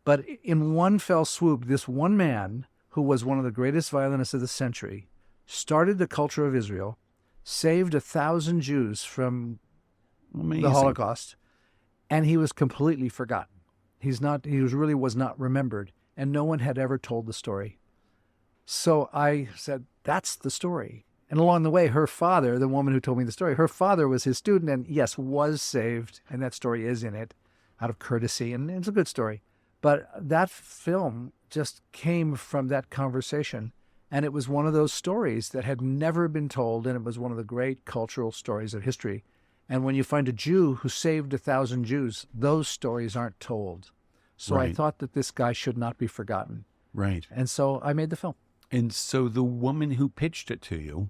But in one fell swoop, this one man, who was one of the greatest violinists of the century, started the culture of Israel, saved 1,000 Jews from the Holocaust, and he was completely forgotten. He really was not remembered, and no one had ever told the story. So I said, that's the story. And along the way, her father, the woman who told me the story, her father was his student and, yes, was saved, and that story is in it out of courtesy, and it's a good story. But that film just came from that conversation, and it was one of those stories that had never been told, and it was one of the great cultural stories of history. And when you find a Jew who saved 1,000 Jews, those stories aren't told. So Right. I thought that this guy should not be forgotten. Right. And so I made the film. And so the woman who pitched it to you,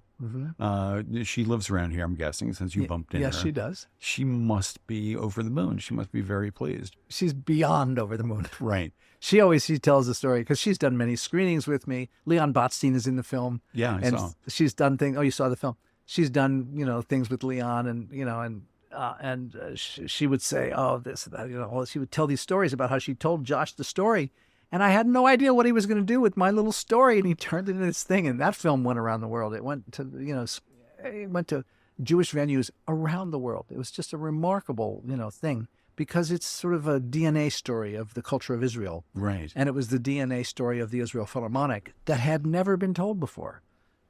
she lives around here, I'm guessing, since you bumped into her. Yes, she does. She must be over the moon. She must be very pleased. She's beyond over the moon. Right. She tells the story because she's done many screenings with me. Leon Botstein is in the film. Yeah, I saw. She's done things. Oh, you saw the film. She's done, things with Leon and she would say, oh, this, that, she would tell these stories about how she told Josh the story. And I had no idea what he was going to do with my little story. And he turned it into this thing. And that film went around the world. It went to Jewish venues around the world. It was just a remarkable, thing because it's sort of a DNA story of the culture of Israel. Right. And it was the DNA story of the Israel Philharmonic that had never been told before.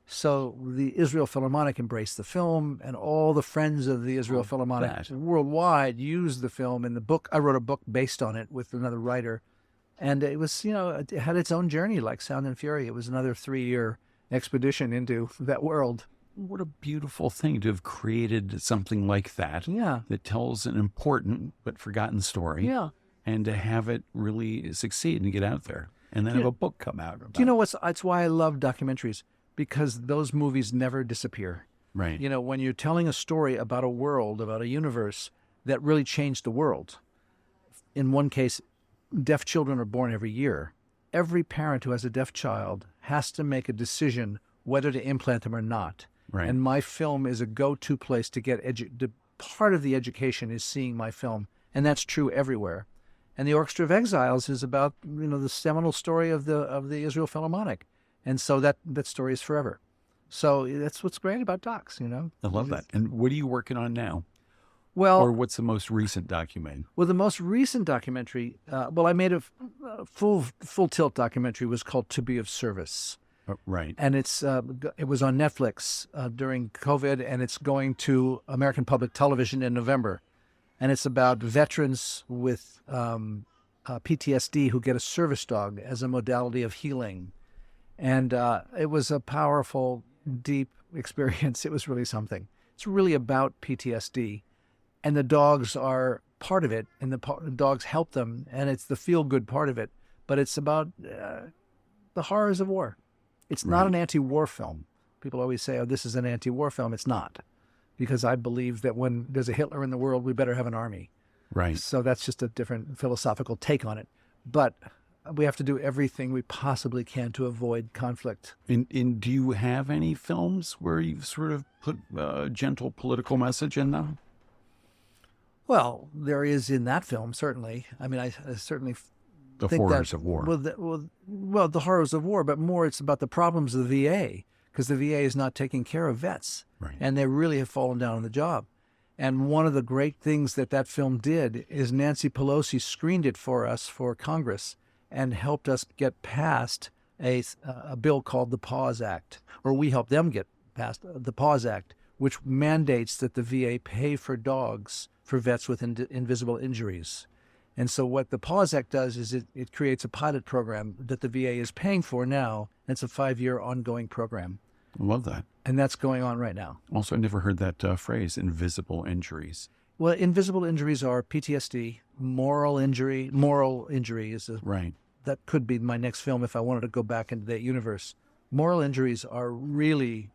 So the Israel Philharmonic embraced the film, and all the friends of the Israel Philharmonic worldwide used the film in the book. I wrote a book based on it with another writer. And it was, it had its own journey like Sound and Fury. It was another 3-year expedition into that world. What a beautiful thing to have created something like that. Yeah. That tells an important but forgotten story. Yeah. And to have it really succeed and get out there. And then have a book come out about it. Do you know that's why I love documentaries? Because those movies never disappear. Right. When you're telling a story about a world, about a universe that really changed the world. In one case, deaf children are born every year. Every parent who has a deaf child has to make a decision whether to implant them or not. Right. And my film is a go-to place to get part of the education is seeing my film, and that's true everywhere. And the Orchestra of Exiles is about the seminal story of the Israel Philharmonic, and so that story is forever. So that's what's great about docs. I love that. And what are you working on now? Well, or what's the most recent documentary? Well, the most recent documentary, I made a full tilt documentary, was called To Be of Service. Right. And it was on Netflix during COVID, and it's going to American Public Television in November. And it's about veterans with PTSD who get a service dog as a modality of healing. And it was a powerful, deep experience. It was really something. It's really about PTSD. And the dogs are part of it, and the dogs help them, and it's the feel-good part of it. But it's about the horrors of war. It's not an anti-war film. People always say, oh, this is an anti-war film. It's not. Because I believe that when there's a Hitler in the world, we better have an army. Right. So that's just a different philosophical take on it. But we have to do everything we possibly can to avoid conflict. And do you have any films where you've sort of put a gentle political message in them? Well, there is in that film, certainly. I mean, I certainly The think horrors that, of war. Well, the horrors of war, but more it's about the problems of the VA, because the VA is not taking care of vets. Right. And they really have fallen down on the job. And one of the great things that film did is Nancy Pelosi screened it for us for Congress and helped us get past a bill called the Pause Act, or we helped them get past the Pause Act, which mandates that the VA pay for dogs for vets with invisible injuries. And so what the Pause Act does is it creates a pilot program that the VA is paying for now. It's a 5-year ongoing program. I love that. And that's going on right now. Also, I never heard that phrase, invisible injuries. Well, invisible injuries are PTSD, moral injury. Moral injury is Right. that could be my next film if I wanted to go back into that universe. Moral injuries are really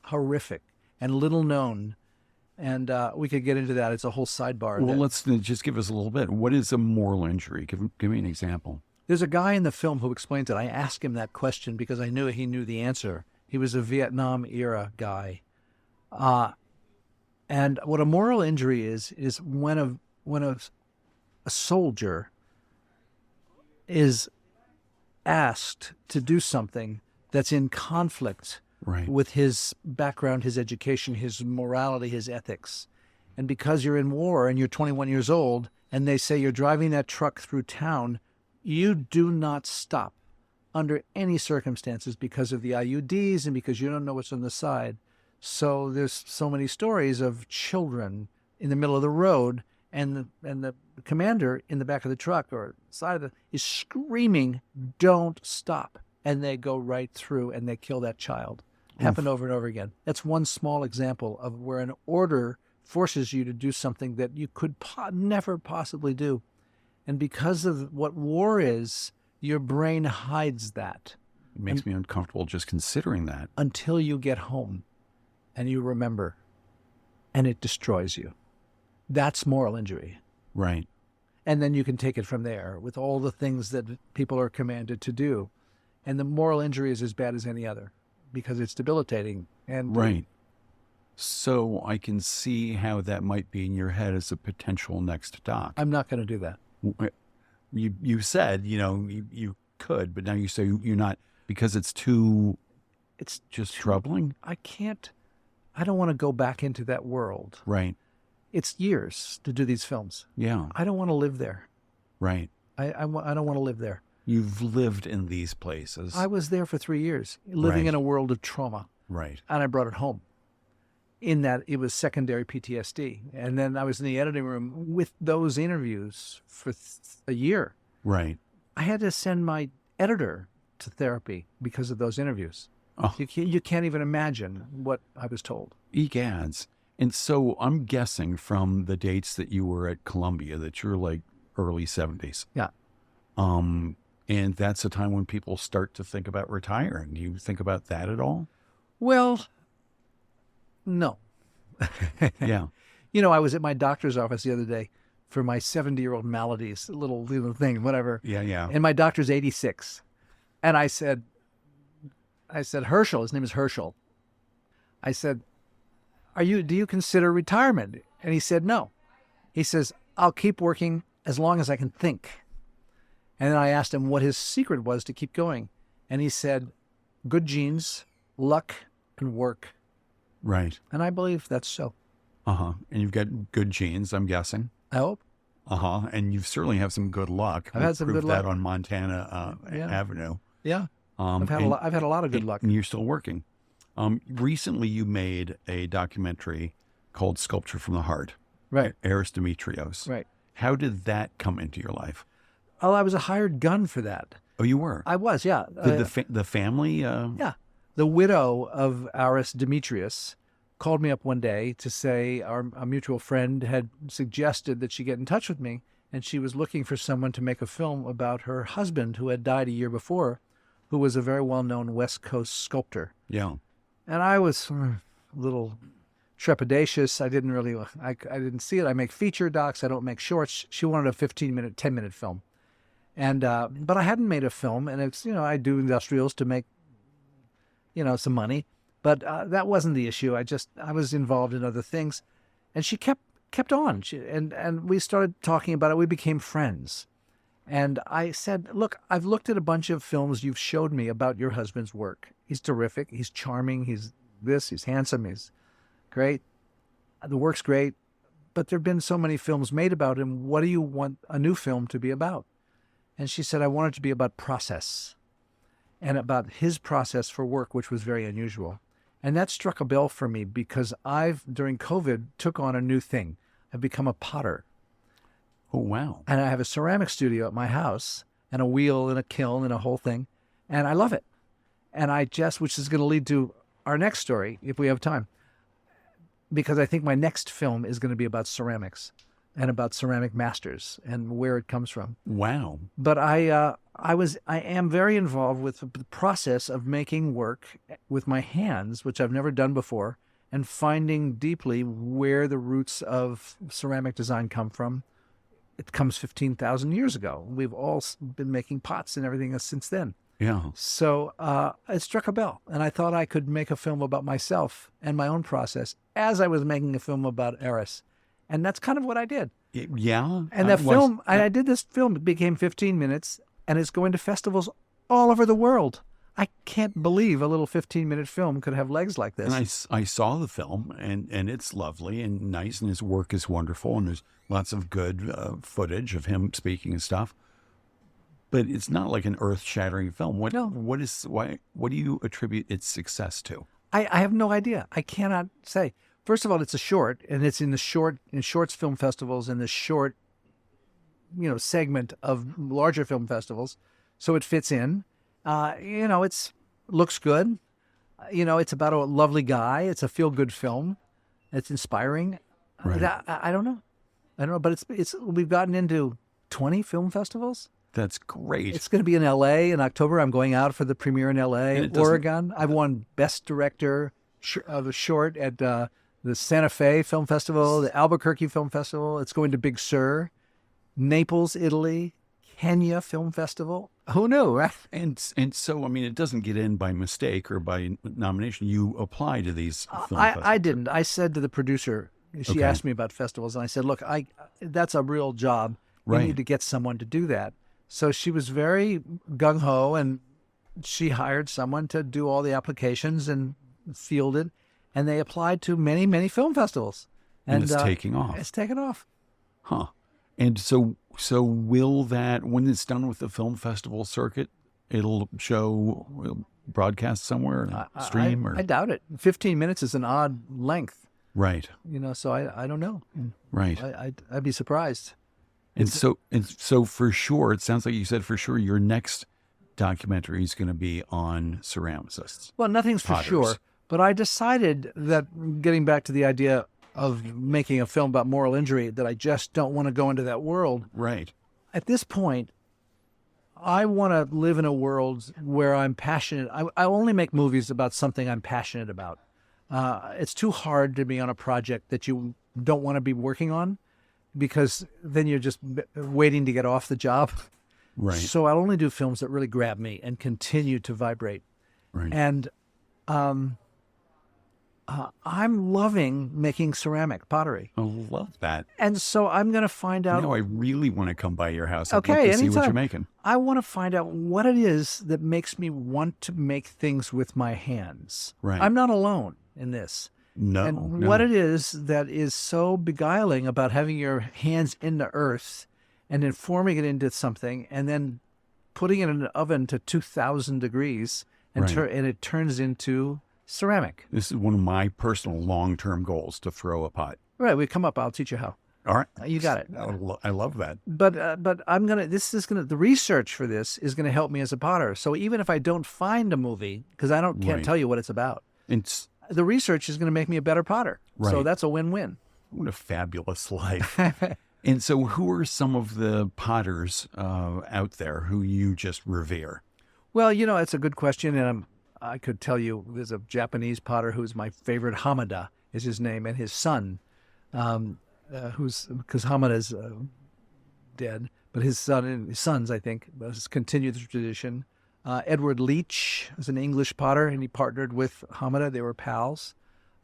horrific and little known. And we could get into that. It's a whole sidebar. Well, let's just give us a little bit. What is a moral injury? Give me an example. There's a guy in the film who explains it. I asked him that question because I knew he knew the answer. He was a Vietnam-era guy. And what a moral injury is when a soldier is asked to do something that's in conflict Right. with his background, his education, his morality, his ethics. And because you're in war and you're 21 years old and they say you're driving that truck through town, you do not stop under any circumstances because of the IUDs and because you don't know what's on the side. So there's so many stories of children in the middle of the road and the commander in the back of the truck or side of is screaming, "Don't stop." And they go right through and they kill that child. Happened over and over again. That's one small example of where an order forces you to do something that you could never possibly do. And because of what war is, your brain hides that. It makes me uncomfortable just considering that. Until you get home and you remember, and it destroys you. That's moral injury. Right. And then you can take it from there with all the things that people are commanded to do. And the moral injury is as bad as any other because it's debilitating. And Right. So I can see how that might be in your head as a potential next doc. I'm not going to do that. You said, you could, but now you say you're not because it's too, It's just troubling. I don't want to go back into that world. Right. It's years to do these films. Yeah. I don't want to live there. Right. I don't want to live there. You've lived in these places. I was there for 3 years, living Right. in a world of trauma, Right. and I brought it home. In that it was secondary PTSD. And then I was in the editing room with those interviews for a year. Right. I had to send my editor to therapy because of those interviews. Oh. You can't even imagine what I was told. Egads. And so I'm guessing from the dates that you were at Columbia that you're like early 70s. Yeah. And that's a time when people start to think about retiring. Do you think about that at all? Well, no. Yeah. I was at my doctor's office the other day for my 70-year-old maladies, little thing, whatever. Yeah. Yeah. And my doctor's 86. And I said, Herschel, his name is Herschel. I said, do you consider retirement? And he said, no. He says, I'll keep working as long as I can think. And then I asked him what his secret was to keep going. And he said, good genes, luck, and work. Right. And I believe that's so. Uh-huh. And you've got good genes, I'm guessing. I hope. Uh-huh. And you certainly have some good luck. I've had some good luck. That on Montana Avenue. Yeah. I've had a lot of good luck. And you're still working. Recently, you made a documentary called Sculpture from the Heart. Right. Eris Demetrios. Right. How did that come into your life? Oh, I was a hired gun for that. Oh, you were? I was, yeah. Did the family? Yeah. The widow of Aris Demetrius called me up one day to say a mutual friend had suggested that she get in touch with me, and she was looking for someone to make a film about her husband who had died a year before, who was a very well-known West Coast sculptor. Yeah. And I was a little trepidatious. I didn't see it. I make feature docs. I don't make shorts. She wanted a 15-minute, 10-minute film. And but I hadn't made a film, and it's, I do industrials to make, some money. But that wasn't the issue. I was involved in other things, and she kept on. And we started talking about it. We became friends. And I said, look, I've looked at a bunch of films you've showed me about your husband's work. He's terrific. He's charming. He's handsome. He's great. The work's great. But there have been so many films made about him. What do you want a new film to be about? And she said, I want it to be about process and about his process for work, which was very unusual. And that struck a bell for me because during COVID, took on a new thing. I've become a potter. Oh, wow. And I have a ceramic studio at my house and a wheel and a kiln and a whole thing. And I love it. And which is going to lead to our next story, if we have time, because I think my next film is going to be about ceramics and about ceramic masters and where it comes from. Wow. But I am very involved with the process of making work with my hands, which I've never done before, and finding deeply where the roots of ceramic design come from. It comes 15,000 years ago. We've all been making pots and everything since then. Yeah. So it struck a bell, and I thought I could make a film about myself and my own process as I was making a film about Eris. And that's kind of what I did. Yeah. And I did this film. It became 15 minutes, and it's going to festivals all over the world. I can't believe a little 15-minute film could have legs like this. And I saw the film, and it's lovely and nice, and his work is wonderful, and there's lots of good footage of him speaking and stuff. But it's not like an earth-shattering film. What do you attribute its success to? I have no idea. I cannot say. First of all, it's a short, and it's in shorts film festivals in the short, segment of larger film festivals, so it fits in. It's looks good. It's about a lovely guy. It's a feel-good film. It's inspiring. Right. I don't know, but we've gotten into 20 film festivals. That's great. It's going to be in L.A. in October. I'm going out for the premiere in L.A., Oregon. I've won Best Director of a short at the Santa Fe Film Festival, the Albuquerque Film Festival. It's going to Big Sur, Naples, Italy, Kenya Film Festival. Who knew, right? And so, it doesn't get in by mistake or by nomination. You apply to these film festivals. I didn't. I said to the producer, she asked me about festivals, and I said, look, that's a real job. We need to get someone to do that. So she was very gung-ho, and she hired someone to do all the applications and fielded, and they applied to many, many film festivals. And it's taking off. It's taken off. Huh. And so will that, when it's done with the film festival circuit, it'll broadcast somewhere, stream? I doubt it. 15 minutes is an odd length. Right. So I don't know. Right. I'd be surprised. And so for sure, it sounds like you said for sure your next documentary is going to be on ceramicists. Well, nothing's potters. For sure, but I decided that, getting back to the idea of making a film about moral injury, that I just don't want to go into that world. Right. At this point, I want to live in a world where I'm passionate. I only make movies about something I'm passionate about. It's too hard to be on a project that you don't want to be working on, because then you're just waiting to get off the job. Right. So I'll only do films that really grab me and continue to vibrate. Right. And I'm loving making ceramic pottery. I love that. And so I'm going to find out. I really want to come by your house. Okay, I'd like to see anytime. what you're making. I want to find out what it is that makes me want to make things with my hands. Right. I'm not alone in this. No. What it is that is so beguiling about having your hands in the earth and then forming it into something and then putting it in an oven to 2,000 degrees and, and it turns into ceramic. This is one of my personal long-term goals, to throw a pot. Right. We come up. I'll teach you how. All right. You got it. I love that. But the research for this is gonna help me as a potter. So even if I don't find a movie, because can't Right. tell you what it's about, It's the research is gonna make me a better potter. So Right. that's a win-win. what a fabulous life. And so, who are some of the potters out there who you just revere? Well, it's a good question, and I could tell you there's a Japanese potter who's my favorite. Hamada is his name, and his son, because Hamada is dead, but his sons, I think, has continued the tradition. Edward Leach is an English potter, and he partnered with Hamada. They were pals.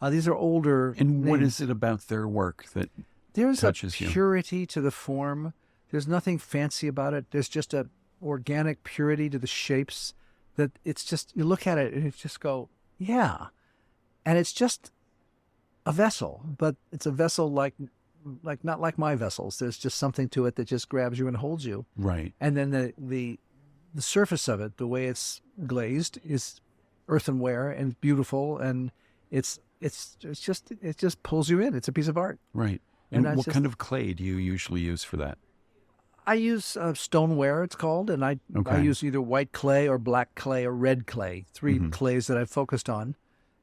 These are older. And what names. is it about their work that There's a touches you? purity to the form. There's nothing fancy about it. There's just a organic purity to the shapes that it's just, you look at it and you just go, yeah. And it's just a vessel, but it's a vessel like not like my vessels. There's just something to it that just grabs you and holds you. Right. And then the surface of it, the way it's glazed, is earthenware and beautiful, and it just pulls you in. It's a piece of art. Right. And that's what just- kind of clay do you usually use for that? I use stoneware, it's called, and I Okay. use either white clay or black clay or red clay, 3 Mm-hmm. clays that I've focused on.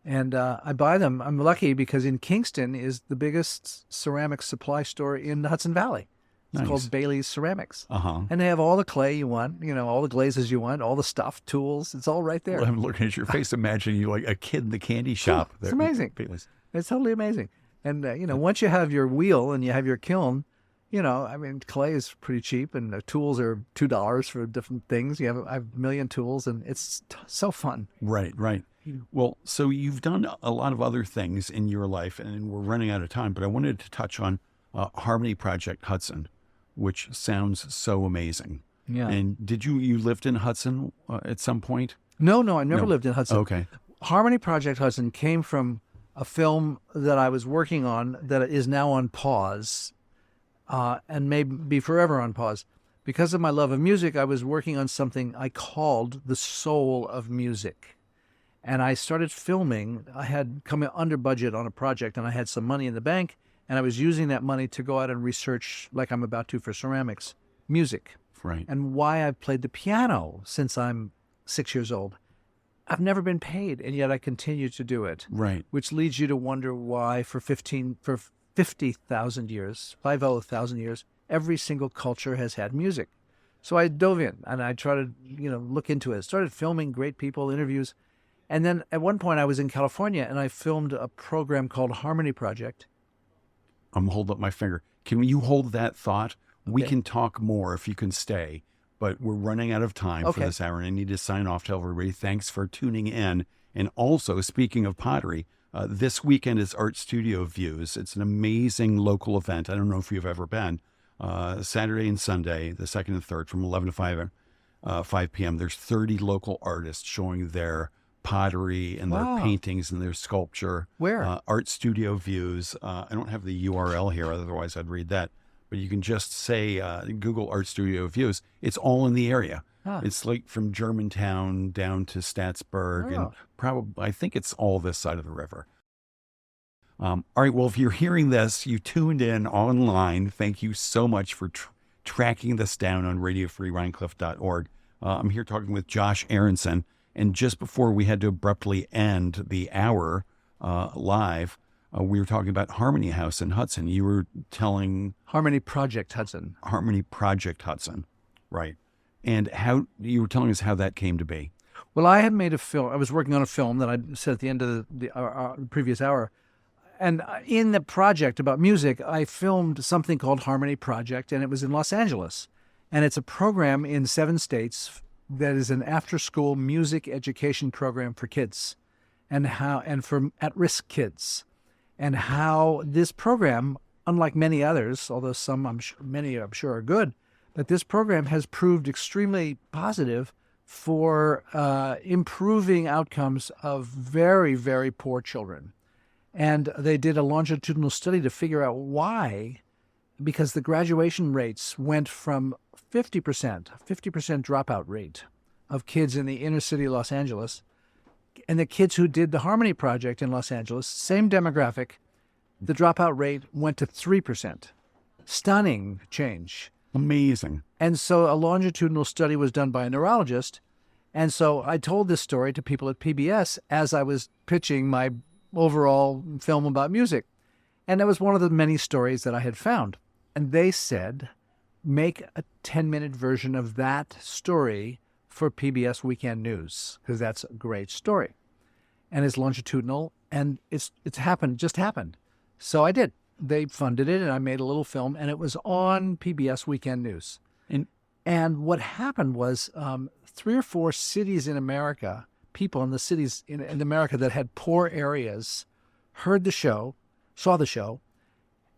And I buy them. I'm lucky because in Kingston is the biggest ceramics supply store in the Hudson Valley. It's Nice. called Bailey's Ceramics. Uh-huh. And they have all the clay you want, all the glazes you want, all the stuff, tools. It's all right there. Well, I'm looking at your face, imagining you like a kid in the candy shop. It's amazing. Bailey's. It's totally amazing. And, once you have your wheel and you have your kiln, clay is pretty cheap, and the tools are $2 for different things. I have a million tools, and it's so fun. Right, right. Well, so you've done a lot of other things in your life, and we're running out of time, but I wanted to touch on Harmony Project Hudson, which sounds so amazing. Yeah. And did you lived in Hudson at some point? No, I never No. lived in Hudson. Okay. Harmony Project Hudson came from a film that I was working on that is now on pause, and may be forever on pause. Because of my love of music, I was working on something I called The Soul of Music. And I started filming. I had come under budget on a project, and I had some money in the bank, and I was using that money to go out and research, like I'm about to for ceramics, music, Right. and why I've played the piano since I'm 6 years old. I've never been paid, and yet I continue to do it. Right. Which leads you to wonder why for 50,000 years, 50,000 years, every single culture has had music. So I dove in and I tried to, look into it. Started filming great people, interviews. And then at one point I was in California and I filmed a program called Harmony Project. I'm holding up my finger. Can you hold that thought? We Okay. can talk more if you can stay, but we're running out of time for Okay. this hour, and I need to sign off. Tell everybody thanks for tuning in. And also, speaking of pottery, this weekend is Art Studio Views. It's an amazing local event. I don't know if you've ever been. Saturday and Sunday, the 2nd and 3rd, from 11 to 5 p.m. There's 30 local artists showing their pottery and Wow. their paintings and their sculpture. Where? Art Studio Views. I don't have the URL here, otherwise I'd read that. But you can just say, Google Art Studio Views. It's all in the area. Huh. It's like from Germantown down to Statsburg, and Oh. probably, I think it's all this side of the river. All right, well, if you're hearing this, you tuned in online. Thank you so much for tracking this down on radiofreerhinecliff.org. I'm here talking with Josh Aronson, and just before we had to abruptly end the hour live, we were talking about Harmony House in Hudson. You were telling Harmony Project Hudson. Harmony Project Hudson, right? And how you were telling us how that came to be. Well, I had made a film. I was working on a film that I said at the end of the previous hour. And in the project about music, I filmed something called Harmony Project, and it was in Los Angeles. And it's a program in 7 states that is an after-school music education program for kids and for at-risk kids. And how this program, unlike many others, although many I'm sure are good, but this program has proved extremely positive for improving outcomes of very, very poor children. And they did a longitudinal study to figure out why, because the graduation rates went from 50% dropout rate of kids in the inner city of Los Angeles, and the kids who did the Harmony Project in Los Angeles, same demographic, the dropout rate went to 3%. Stunning change. Amazing. And so a longitudinal study was done by a neurologist. And so I told this story to people at PBS as I was pitching my overall film about music. And that was one of the many stories that I had found. And they said, make a 10-minute version of that story for PBS Weekend News, because that's a great story. And it's longitudinal, and it's happened, just happened. So I did. They funded it, and I made a little film, and it was on PBS Weekend News. And what happened was 3 or 4 cities in America, people in the cities in America that had poor areas, heard the show, saw the show,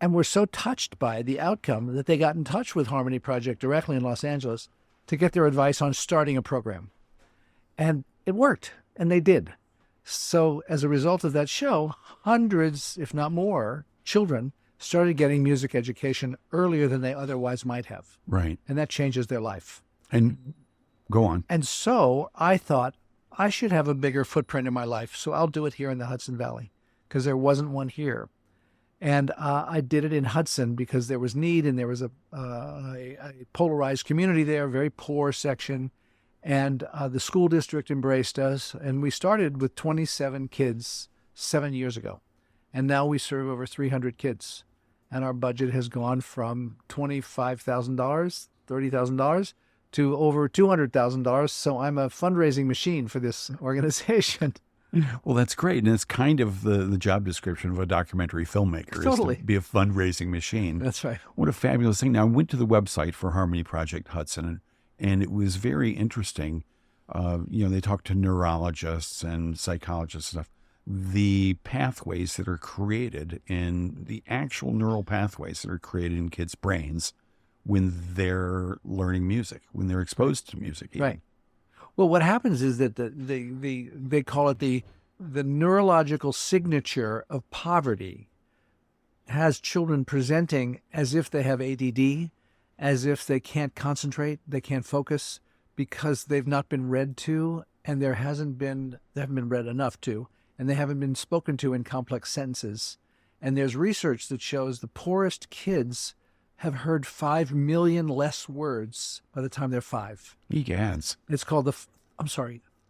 and were so touched by the outcome that they got in touch with Harmony Project directly in Los Angeles to get their advice on starting a program. And it worked, and they did. So as a result of that show, hundreds, if not more, children started getting music education earlier than they otherwise might have. Right. And that changes their life. And go on. And so I thought I should have a bigger footprint in my life, so I'll do it here in the Hudson Valley, because there wasn't one here. And I did it in Hudson because there was need, and there was a polarized community there, a very poor section. And the school district embraced us. And we started with 27 kids 7 years ago. And now we serve over 300 kids. And our budget has gone from $25,000, $30,000 to over $200,000. So I'm a fundraising machine for this organization. Well, that's great. And it's kind of the job description of a documentary filmmaker, Totally. is to be a fundraising machine. That's right. What a fabulous thing. Now, I went to the website for Harmony Project Hudson, and it was very interesting. They talked to neurologists and psychologists and stuff. The pathways that are created in the actual neural pathways that are created in kids' brains when they're learning music, when they're exposed to music. Even. Right. Well, what happens is that they call it the neurological signature of poverty has children presenting as if they have ADD, as if they can't concentrate, they can't focus, because they've not been read to, and they haven't been read enough to, and they haven't been spoken to in complex sentences. And there's research that shows the poorest kids have heard 5 million less words by the time they're 5. Egads. It's called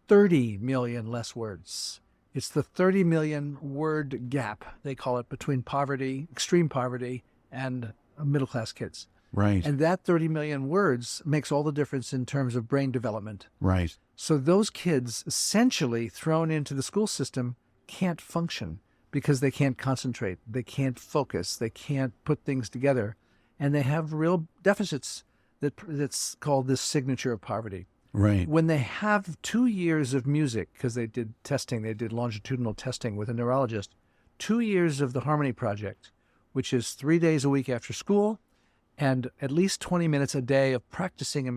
30 million less words. It's the 30 million word gap, they call it, between poverty, extreme poverty, and middle-class kids. Right. And that 30 million words makes all the difference in terms of brain development. Right. So those kids, essentially thrown into the school system, can't function because they can't concentrate, they can't focus, they can't put things together, and they have real deficits that's called this signature of poverty. Right. When they have 2 years of music, because they did testing, they did longitudinal testing with a neurologist, 2 years of the Harmony Project, which is 3 days a week after school, and at least 20 minutes a day of practicing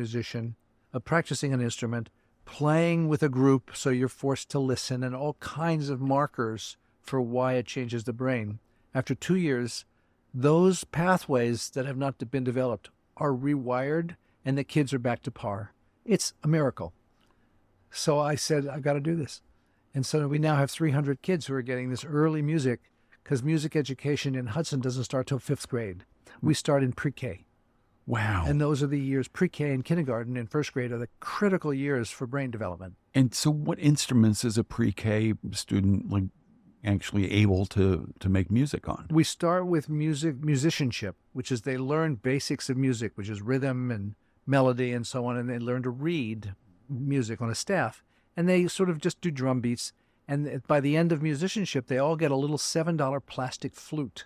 of practicing an instrument, playing with a group so you're forced to listen, and all kinds of markers for why it changes the brain. After 2 years, those pathways that have not been developed are rewired, and the kids are back to par. It's a miracle. So I said, I've got to do this. And so we now have 300 kids who are getting this early music, because music education in Hudson doesn't start till 5th grade. We start in pre-K. Wow. And those are the years, pre-K and kindergarten and 1st grade are the critical years for brain development. And so what instruments is a pre-K student actually able to make music on? We start with musicianship, which is they learn basics of music, which is rhythm and melody and so on, and they learn to read music on a staff. And they sort of just do drum beats. And by the end of musicianship, they all get a little $7 plastic flute.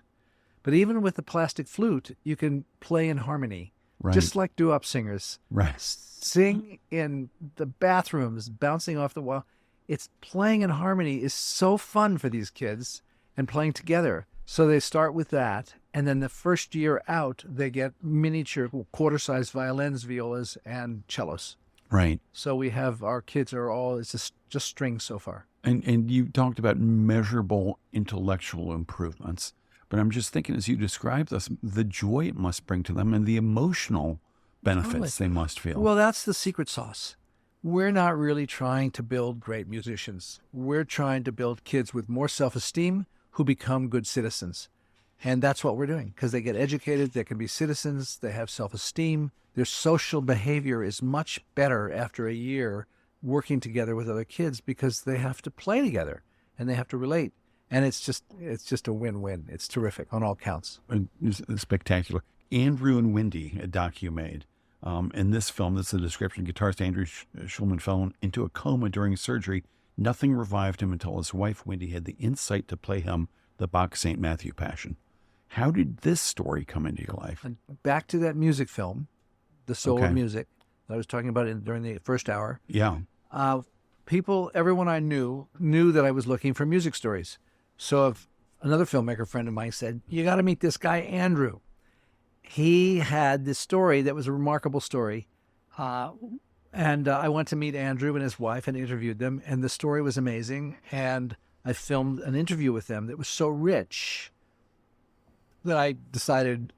But even with the plastic flute, you can play in harmony, Right. just like doo-wop singers. Right. Sing in the bathrooms, bouncing off the wall. It's playing in harmony is so fun for these kids, and playing together. So they start with that, and then the first year out, they get miniature quarter-sized violins, violas, and cellos. Right. So we have our kids are all, it's just strings so far. And you talked about measurable intellectual improvements. But I'm just thinking, as you describe this, the joy it must bring to them and the emotional benefits they must feel. Well, that's the secret sauce. We're not really trying to build great musicians. We're trying to build kids with more self-esteem who become good citizens. And that's what we're doing, because they get educated, they can be citizens, they have self-esteem. Their social behavior is much better after a year working together with other kids, because they have to play together and they have to relate. And it's just a win-win. It's terrific on all counts. And it's spectacular. Andrew and Wendy, a doc you made. In this film, this is the description. Guitarist Andrew Schulman fell into a coma during surgery. Nothing revived him until his wife, Wendy, had the insight to play him the Bach St. Matthew Passion. How did this story come into your life? And back to that music film, The Soul Okay. of Music, that I was talking about during the first hour. Yeah. Everyone I knew that I was looking for music stories. So if another filmmaker friend of mine said, you got to meet this guy, Andrew. He had this story that was a remarkable story. And I went to meet Andrew and his wife and interviewed them. And the story was amazing. And I filmed an interview with them that was so rich that I decided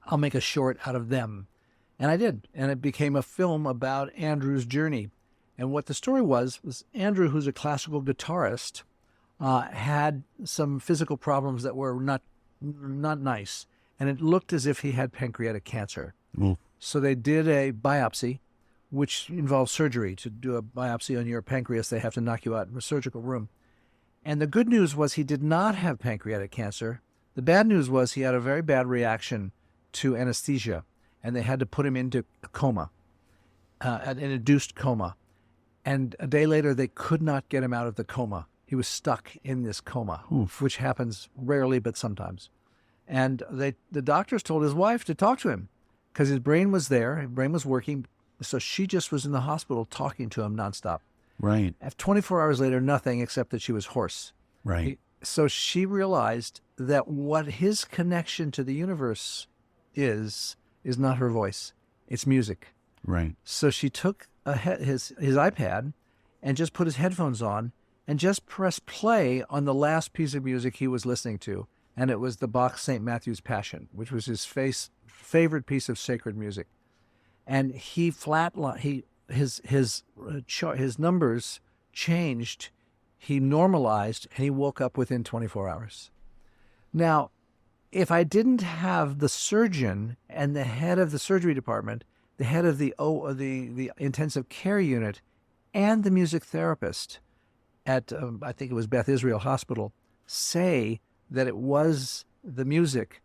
I'll make a short out of them. And I did. And it became a film about Andrew's journey. And what the story was Andrew, who's a classical guitarist, had some physical problems that were not nice. And it looked as if he had pancreatic cancer. Well, So they did a biopsy, which involves surgery. To do a biopsy on your pancreas, they have to knock you out in a surgical room. And the good news was he did not have pancreatic cancer. The bad news was he had a very bad reaction to anesthesia, and they had to put him into a coma, an induced coma. And a day later, they could not get him out of the coma. He was stuck in this coma, which happens rarely, but sometimes. And the doctors told his wife to talk to him because his brain was there, his brain was working. So she just was in the hospital talking to him nonstop. right, After 24 hours later, nothing except that she was hoarse. right. So she realized that what his connection to the universe is not her voice. It's music. Right. So she took his iPad and just put his headphones on and just pressed play on the last piece of music he was listening to. And it was the Bach St. Matthew's Passion, which was his favorite piece of sacred music. And his numbers changed. He normalized, and he woke up within 24 hours. Now, if I didn't have the surgeon and the head of the surgery department, the head of the intensive care unit, and the music therapist at, I think it was Beth Israel Hospital, say that it was the music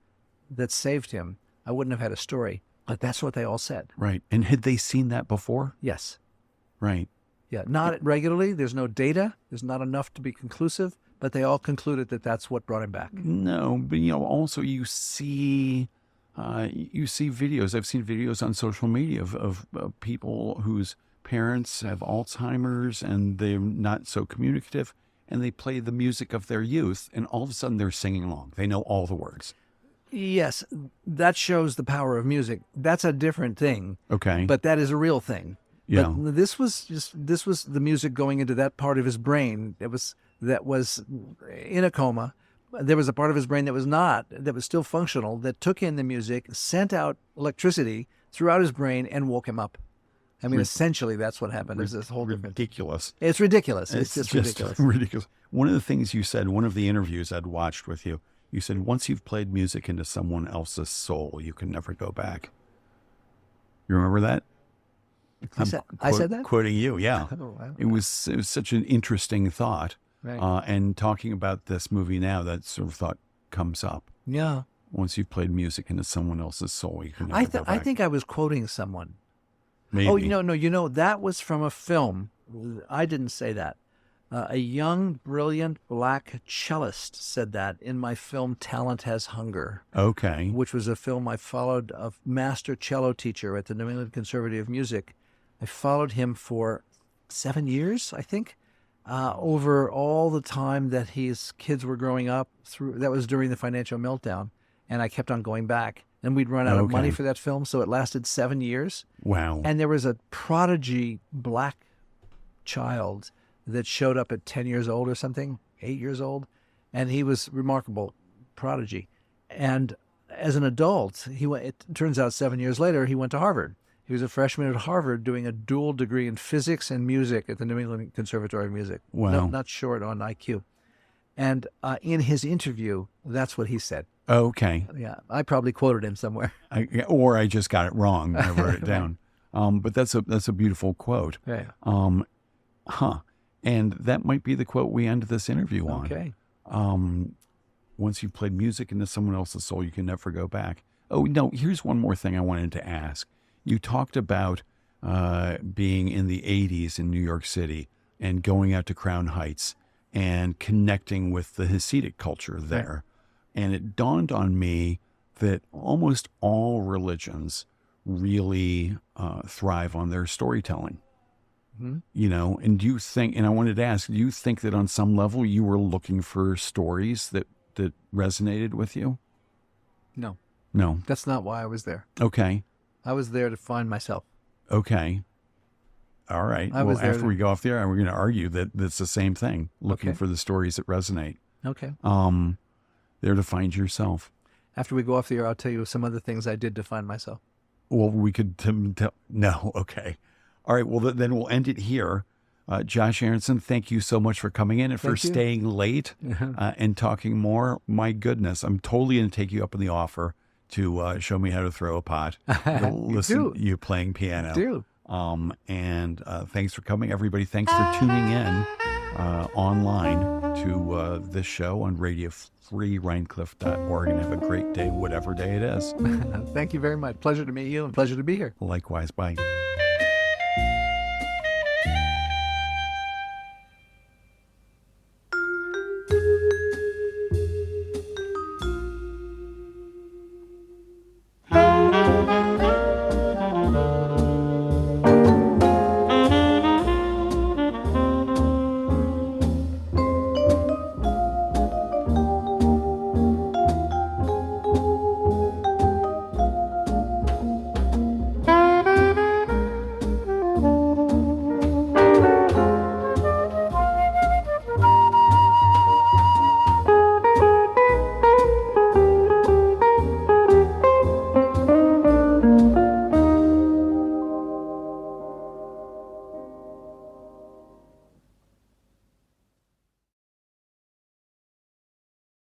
that saved him, I wouldn't have had a story. But that's what they all said. Right. And had they seen that before? Yes. Right. Yeah, not regularly. There's no data. There's not enough to be conclusive, but they all concluded that that's what brought him back. No, but also you see videos. I've seen videos on social media of people whose parents have Alzheimer's and they're not so communicative, and they play the music of their youth, and all of a sudden they're singing along. They know all the words. Yes, that shows the power of music. That's a different thing. Okay. But that is a real thing. Yeah. But this was the music going into that part of his brain that was in a coma. There was a part of his brain that was still functional, that took in the music, sent out electricity throughout his brain, and woke him up. I mean, essentially, that's what happened. It's this whole different. Ridiculous. It's ridiculous. It's just ridiculous. Ridiculous. One of the things you said, one of the interviews I'd watched with you, you said once you've played music into someone else's soul, you can never go back. You remember that? I said that? Quoting you, yeah. Oh, wow. It was such an interesting thought. Right. And talking about this movie now, that sort of thought comes up. Yeah. Once you've played music into someone else's soul, you can never go back. I think I was quoting someone. Maybe. Oh, no, that was from a film. I didn't say that. A young, brilliant black cellist said that in my film Talent Has Hunger, Okay. which was a film I followed a master cello teacher at the New England Conservatory of Music. I followed him for 7 years, I think, over all the time that his kids were growing up. That was during the financial meltdown, and I kept on going back. And we'd run out of money for that film, so it lasted 7 years. Wow. And there was a prodigy black child that showed up at 10 years old or something, 8 years old, and he was remarkable prodigy. And as an adult, it turns out 7 years later, he went to Harvard. He was a freshman at Harvard doing a dual degree in physics and music at the New England Conservatory of Music. Wow. Not short on IQ. And in his interview, that's what he said. Okay. Yeah, I probably quoted him somewhere. Or I just got it wrong. I wrote it down. But that's a beautiful quote. Yeah. And that might be the quote we end this interview on. Okay. Once you've played music into someone else's soul, you can never go back. Oh, no, here's one more thing I wanted to ask. You talked about being in the 80s in New York City and going out to Crown Heights and connecting with the Hasidic culture there. Right. And it dawned on me that almost all religions really thrive on their storytelling. Mm-hmm. You know, and do you think, and I wanted to ask, do you think that on some level you were looking for stories that resonated with you? No. No. That's not why I was there. Okay. I was there to find myself. Okay. All right. Well, after we go off the air, we're going to argue that it's the same thing, looking for the stories that resonate. Okay. There to find yourself. After we go off the air, I'll tell you some other things I did to find myself. Well, we could no. Okay. All right. Well, then we'll end it here. Josh Aronson, thank you so much for coming in and for staying late and talking more. My goodness, I'm totally going to take you up on the offer to show me how to throw a pot. Listen to you playing piano. Do. And thanks for coming, everybody. Thanks for tuning in online to this show on Radio Free, Rhinecliff.org, and have a great day, whatever day it is. Thank you very much. Pleasure to meet you and pleasure to be here. Likewise. Bye.